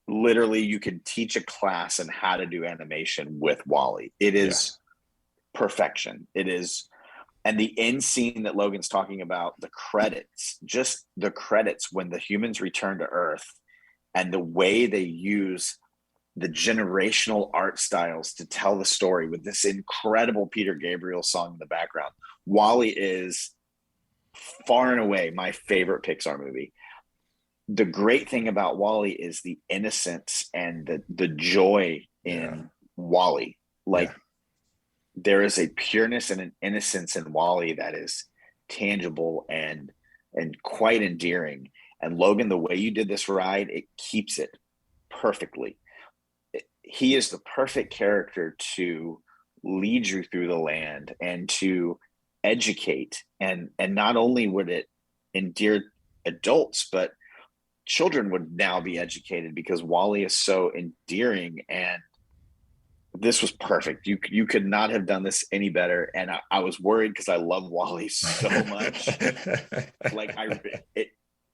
literally, you can teach a class on how to do animation with WALL-E. It is perfection. It is. And the end scene that Logan's talking about, the credits, just the credits when the humans return to Earth, and the way they use the generational art styles to tell the story with this incredible Peter Gabriel song in the background. WALL-E is far and away my favorite Pixar movie. The great thing about WALL-E is the innocence and the joy in WALL-E. There is a pureness and an innocence in WALL-E that is tangible and quite endearing. And Logan, the way you did this ride, it keeps it perfectly. He is the perfect character to lead you through the land and to educate. And not only would it endear adults, but children would now be educated because WALL-E is so endearing, and this was perfect. You could not have done this any better. And I was worried because I love WALL-E so much.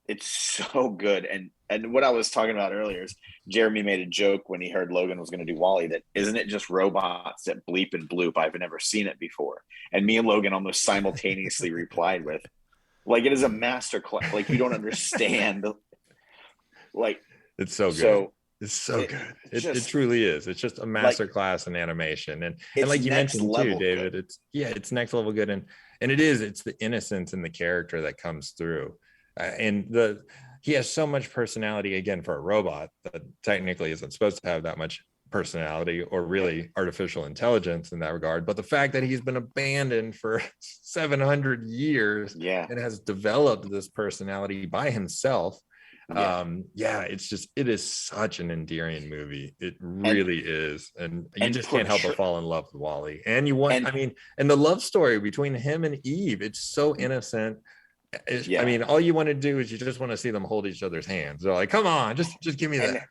It's so good. And what I was talking about earlier is Jeremy made a joke when he heard Logan was going to do WALL-E that isn't it just robots that bleep and bloop? I've never seen it before. And me and Logan almost simultaneously replied with, it is a master class. You don't understand. It's so good. It's so good. It truly is. It's just a master class in animation. And like you mentioned too, David, good. It's next level good. And it's the innocence in the character that comes through. He has so much personality, again, for a robot that technically isn't supposed to have that much personality or really artificial intelligence in that regard. But the fact that he's been abandoned for 700 years and has developed this personality by himself. It is such an endearing movie. It really is. And you just can't help but fall in love with WALL-E. And and the love story between him and Eve, it's so innocent. All you want to do is you just want to see them hold each other's hands. They're like, come on, just give me that.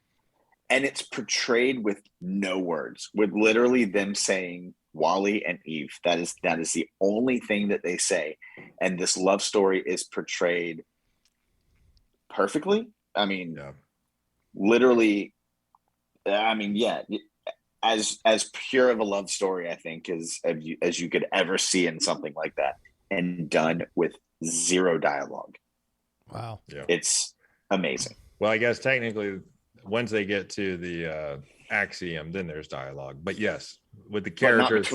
And it's portrayed with no words, with literally them saying WALL-E and Eve. That is the only thing that they say. And this love story is portrayed perfectly. Literally, as pure of a love story, I think, as you could ever see in something like that, and done with zero dialogue. Wow. Yeah. It's amazing. Well, I guess technically once they get to the axiom, then there's dialogue. But yes, with the characters.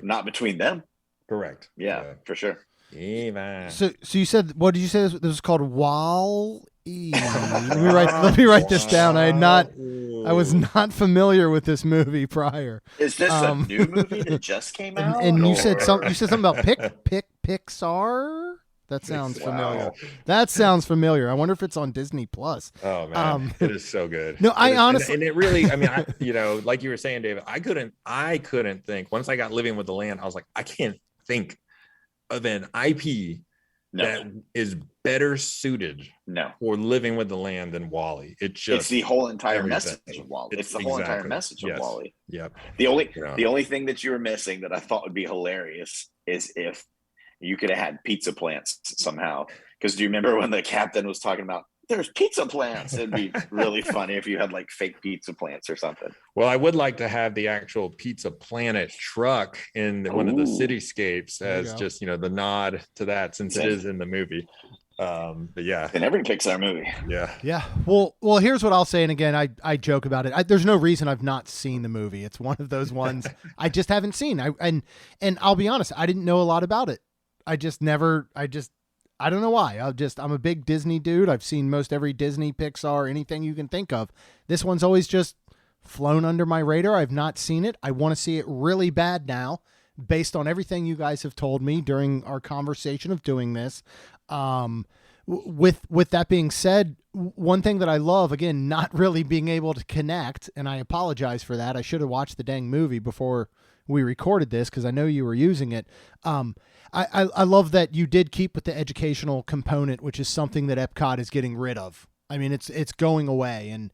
Not between them. Correct. Yeah, for sure. So you said, what did you say this was called? WALL-E. Let me write this down. I was not familiar with this movie prior. Is this a new movie that just came out? And you said something about Pixar? That sounds familiar. That sounds familiar. I wonder if it's on Disney Plus. Oh man, it is so good. No, honestly, and it really, like you were saying, David, I couldn't think. Once I got Living with the Land, I was like, I can't think of an IP that is better suited for Living with the Land than WALL-E. It's the whole entire message of WALL-E. It's the whole entire message of WALL-E. Yep. The only thing that you were missing that I thought would be hilarious is if you could have had pizza plants somehow. Because do you remember when the captain was talking about there's pizza plants. It'd be really funny if you had like fake pizza plants or something. Well, I would like to have the actual Pizza Planet truck in one of the Ooh. cityscapes as just, the nod to that, since it is in the movie. But yeah, in every Pixar movie. yeah. Yeah. Well, here's what I'll say. And again, I joke about it. There's no reason I've not seen the movie. It's one of those ones I just haven't seen. And I'll be honest, I didn't know a lot about it. I don't know why. I'm a big Disney dude. I've seen most every Disney, Pixar, anything you can think of. This one's always just flown under my radar. I've not seen it. I want to see it really bad now, based on everything you guys have told me during our conversation of doing this. With that being said, one thing that I love, again, not really being able to connect, and I apologize for that. I should have watched the dang movie before we recorded this, because I know you were using it. I love that you did keep with the educational component, which is something that Epcot is getting rid of. I mean, it's going away. And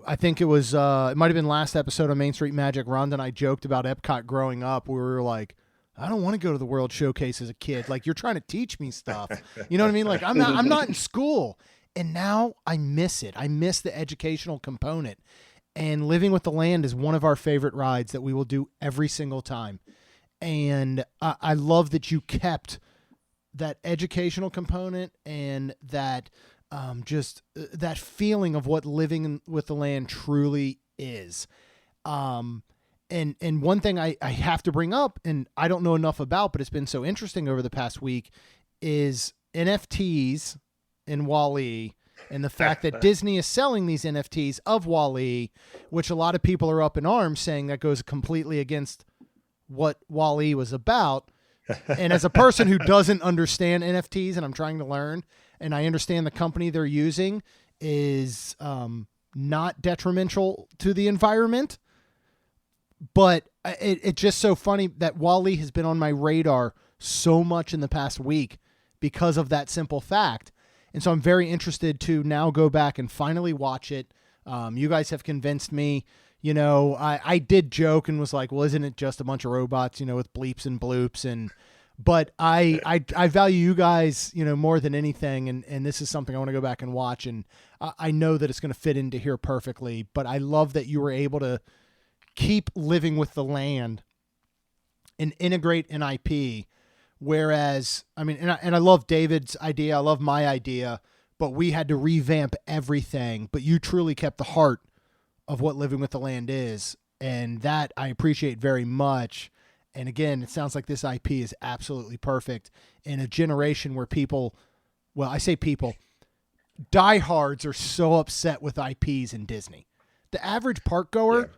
I think it was, it might've been last episode of Main Street Magic. Rhonda and I joked about Epcot growing up. We were like, I don't want to go to the World Showcase as a kid. Like, you're trying to teach me stuff. You know what I mean? Like, I'm not in school. And now I miss it. I miss the educational component. And Living with the Land is one of our favorite rides that we will do every single time. And I love that you kept that educational component and that that feeling of what Living with the Land truly is. And one thing I have to bring up, and I don't know enough about, but it's been so interesting over the past week, is NFTs in Wall-E, and the fact that Disney is selling these NFTs of Wall-E, which a lot of people are up in arms saying that goes completely against what Wall-E was about. And as a person who doesn't understand NFTs, and I'm trying to learn, and I understand the company they're using is not detrimental to the environment, but it's just so funny that Wall-E has been on my radar so much in the past week because of that simple fact. And so I'm very interested to now go back and finally watch it. You guys have convinced me. I did joke and was like, well, isn't it just a bunch of robots, with bleeps and bloops? But I value you guys, more than anything. And this is something I want to go back and watch. And I know that it's going to fit into here perfectly, but I love that you were able to keep Living with the Land and integrate an IP. Whereas, I mean, and I love David's idea. I love my idea, but we had to revamp everything. But you truly kept the heart of what Living with the Land is. And that I appreciate very much. And again, it sounds like this IP is absolutely perfect in a generation where people, well, I say people, diehards are so upset with IPs in Disney. The average park goer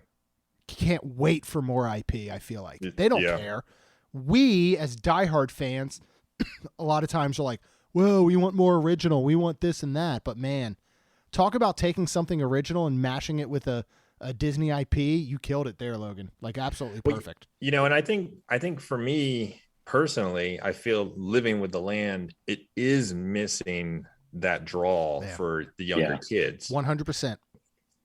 can't wait for more IP, I feel like. They don't care. We, as diehard fans, a lot of times are like, whoa, we want more original. We want this and that. But man, talk about taking something original and mashing it with a Disney IP. You killed it there, Logan. Like, absolutely perfect. And I think for me personally, I feel Living with the Land, it is missing that draw for the younger kids. 100%.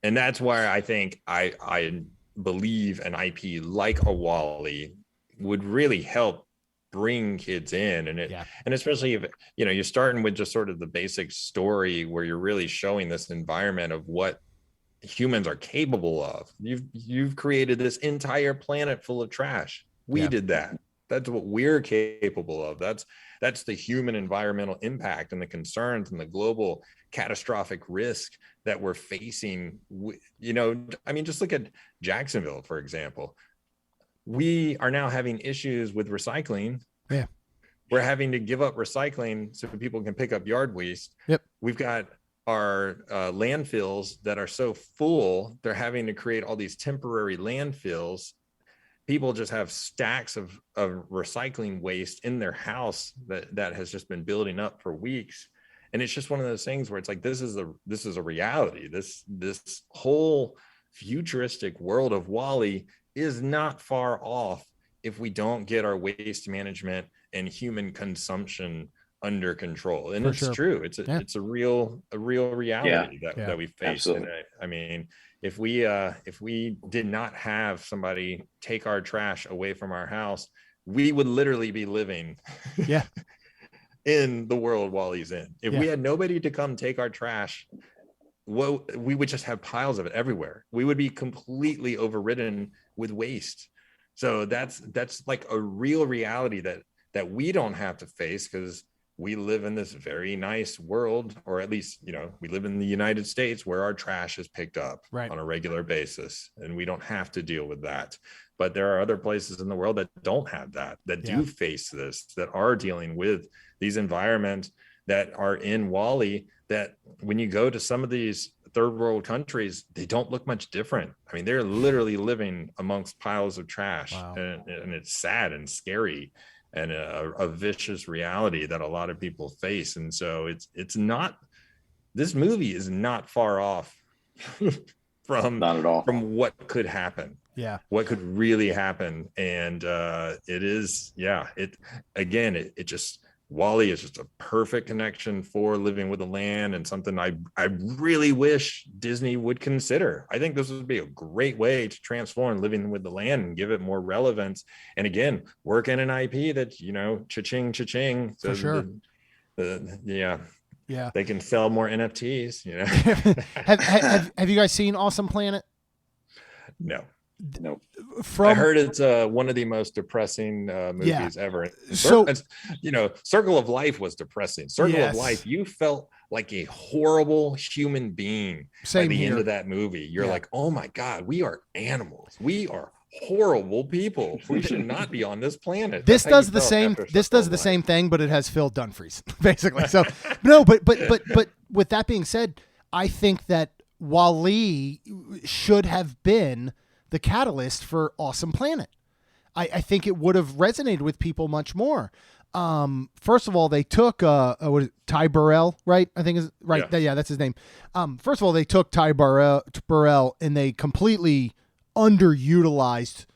And that's why I think I believe an IP like a Wall-E would really help bring kids in. And and especially if you're starting with just sort of the basic story where you're really showing this environment of what humans are capable of. You've created this entire planet full of trash. We did that. That's what we're capable of. That's the human environmental impact and the concerns and the global catastrophic risk that we're facing. I mean, just look at Jacksonville, for example. We are now having issues with recycling. Yeah. We're having to give up recycling so people can pick up yard waste. Yep. We've got our landfills that are so full, they're having to create all these temporary landfills. People just have stacks of recycling waste in their house that has just been building up for weeks. And it's just one of those things where it's like, this is a reality. This whole futuristic world of Wall-E is not far off if we don't get our waste management and human consumption under control. And it's true. It's a real reality that we face. And I mean, if we did not have somebody take our trash away from our house, we would literally be living in the world Wally's in. If we had nobody to come take our trash, well, we would just have piles of it everywhere. We would be completely overridden with waste. So that's like a real reality that we don't have to face, because we live in this very nice world, or at least, we live in the United States, where our trash is picked up on a regular basis, and we don't have to deal with that. But there are other places in the world that don't have that do face this, that are dealing with these environments that are in Wally, that when you go to some of these third world countries, they don't look much different. I mean, they're literally living amongst piles of trash. Wow. And it's sad and scary, and a vicious reality that a lot of people face. And so it's not, this movie is not far off from not at all from what could happen. What could really happen. And it just, Wally is just a perfect connection for living with the land, and something I really wish Disney would consider. I think this would be a great way to transform living with the land and give it more relevance. And again, work in an IP that, cha-ching, cha-ching. So for sure. They can sell more NFTs, have you guys seen Awesome Planet? No. Nope. I heard it's one of the most depressing movies ever. Circle of Life was depressing. Circle of Life, you felt like a horrible human being by the end of that movie. You're like, oh my God, we are animals. We are horrible people. We should not be on this planet. This does the same. This does the same thing, but it has Phil Dunphy's basically. So no, but with that being said, I think that Wall-E should have been the catalyst for Awesome Planet. I think it would have resonated with people much more. First of all, they took Ty Burrell, right? I think is right. Yeah, that's his name. First of all, they took Ty Burrell and they completely underutilized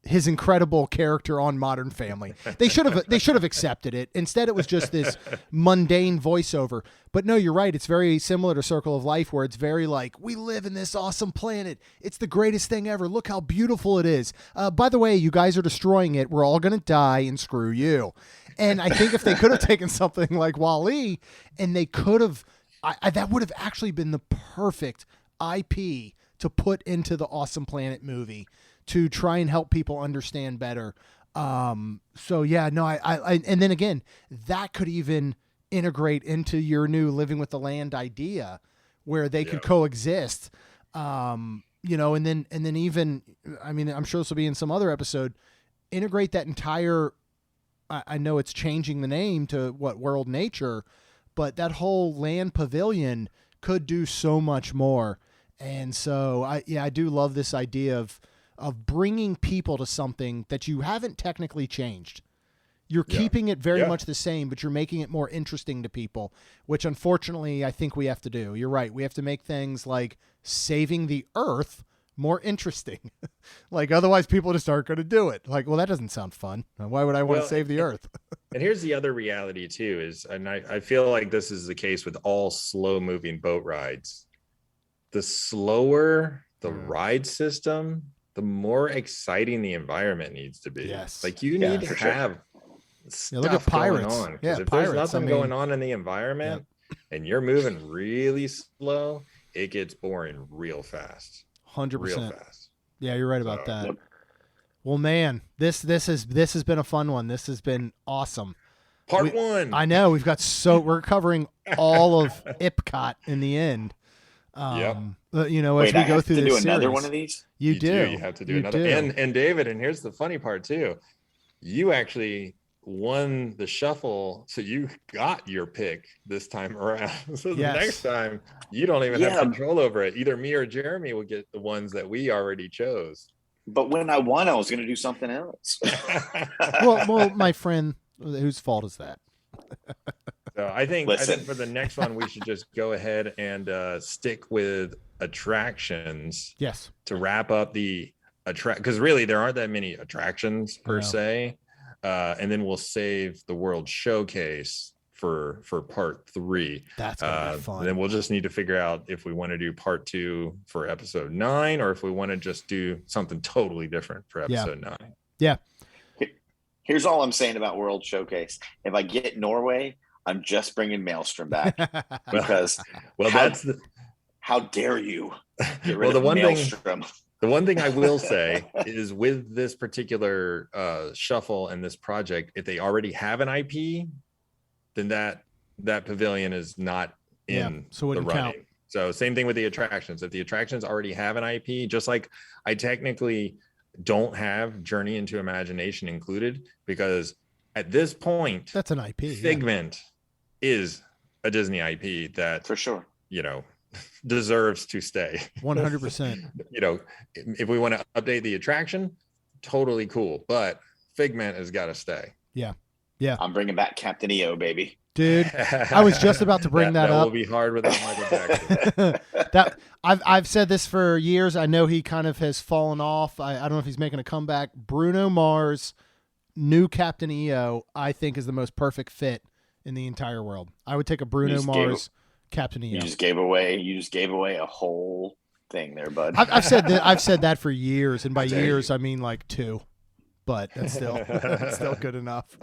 his incredible character on Modern Family. They should have accepted it. Instead, it was just this mundane voiceover. But no, you're right. It's very similar to Circle of Life, where it's very like, we live in this awesome planet. It's the greatest thing ever. Look how beautiful it is. By the way, you guys are destroying it. We're all going to die, and screw you. And I think if they could have taken something like Wall-E, and they could have, that would have actually been the perfect IP to put into the Awesome Planet movie, to try and help people understand better. And then again, that could even integrate into your new Living with the Land idea, where they could coexist. And then even, I mean, I'm sure this will be in some other episode, integrate that entire, I know it's changing the name to World Nature, but that whole land pavilion could do so much more. And so I do love this idea of bringing people to something that you haven't technically changed. You're keeping it very much the same, but you're making it more interesting to people, which unfortunately I think we have to do. You're right. We have to make things like saving the earth more interesting. Like, otherwise people just aren't going to do it. Like, well, that doesn't sound fun. Why would I want to save the earth? And here's the other reality too, is, and I feel like this is the case with all slow moving boat rides. The slower the ride system, the more exciting the environment needs to be. Yes. Like, you need to have stuff look at pirates. Going on. Yeah, if pirates, there's nothing going on in the environment and you're moving really slow, it gets boring real fast. 100%. Real fast. Yeah, you're right about that. Yep. Well, man, this has been a fun one. This has been awesome. Part one. I know we're covering all of IP-COT in the end. As we go through this series, another one of these. You do. You have to do another. And David, and here's the funny part too. You actually won the shuffle, so you got your pick this time around. So the next time you don't even have control over it. Either me or Jeremy will get the ones that we already chose. But when I won, I was going to do something else. well, my friend, whose fault is that? So I think for the next one, we should just go ahead and stick with attractions. Yes. To wrap up the because really there aren't that many attractions per se. And then we'll save the World Showcase for part 3. That's gonna be fun. Then we'll just need to figure out if we want to do part 2 for episode 9, or if we want to just do something totally different for episode 9. Yeah. Here's all I'm saying about World Showcase. If I get Norway, I'm just bringing Maelstrom back because well, how dare you get rid well, of Maelstrom? The one thing I will say is with this particular shuffle and this project, if they already have an IP, then that pavilion is not in so it the wouldn't running. count. So same thing with the attractions. If the attractions already have an IP, just like I technically don't have Journey into Imagination included, because at this point, that's an IP. Figment is a Disney IP that for sure, deserves to stay 100%. If we want to update the attraction, totally cool, but Figment has got to stay. Yeah I'm bringing back Captain EO, baby. Dude, I was just about to bring that up. That will be hard without Michael Jackson. That I've said this for years. I know he kind of has fallen off. I don't know if he's making a comeback. Bruno Mars, new Captain EO, I think is the most perfect fit in the entire world. I would take a Bruno Mars Captain EO. You just gave away a whole thing there, bud. I've said that for years, and by years I mean like 2, but that's still good enough.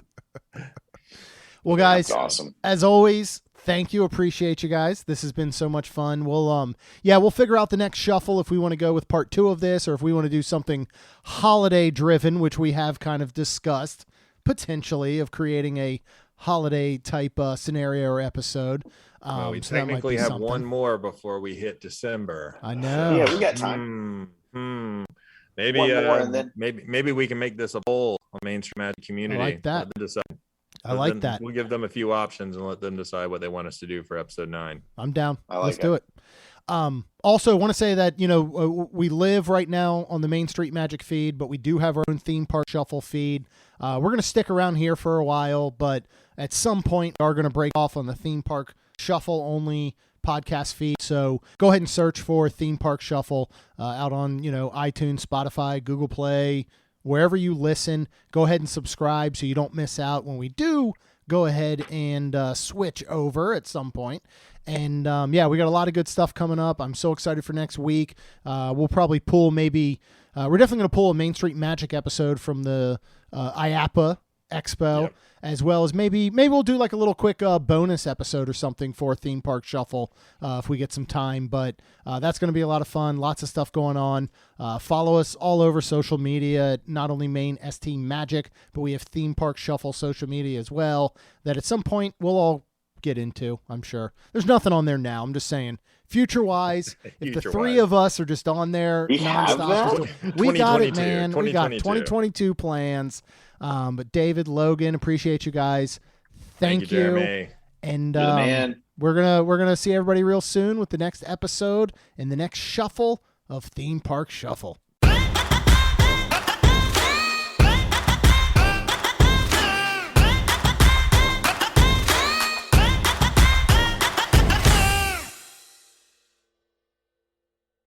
Well, guys, that's awesome. As always, thank you. Appreciate you guys. This has been so much fun. We'll figure out the next shuffle if we want to go with part 2 of this, or if we want to do something holiday driven, which we have kind of discussed potentially of creating a holiday type scenario or episode. We technically have something. One more before we hit December. I know. Yeah, we got time. Maybe we can make this a poll on Main Street Magic community. I like that. I like that. We'll give them a few options and let them decide what they want us to do for episode 9. I'm down. Let's do it. Also, want to say that, we live right now on the Main Street Magic feed, but we do have our own Theme Park Shuffle feed. We're going to stick around here for a while, but at some point we are going to break off on the Theme Park Shuffle only podcast feed. So go ahead and search for Theme Park Shuffle out on, iTunes, Spotify, Google Play, wherever you listen. Go ahead and subscribe so you don't miss out when we do go ahead and switch over at some point. And we got a lot of good stuff coming up. I'm so excited for next week. We'll probably pull we're definitely going to pull a Main Street Magic episode from the IAPA Expo, as well as maybe we'll do like a little quick bonus episode or something for Theme Park Shuffle if we get some time. But that's going to be a lot of fun. Lots of stuff going on. Follow us all over social media, not only Main ST Magic, but we have Theme Park Shuffle social media as well, that at some point we'll all get into, I'm sure. There's nothing on there now. I'm just saying, future-wise, if the 3 of us are just on there nonstop, we got it, man. We got 2022 plans. But David, Logan, appreciate you guys. Thank you. Jeremy. And we're gonna see everybody real soon with the next episode and the next shuffle of Theme Park Shuffle.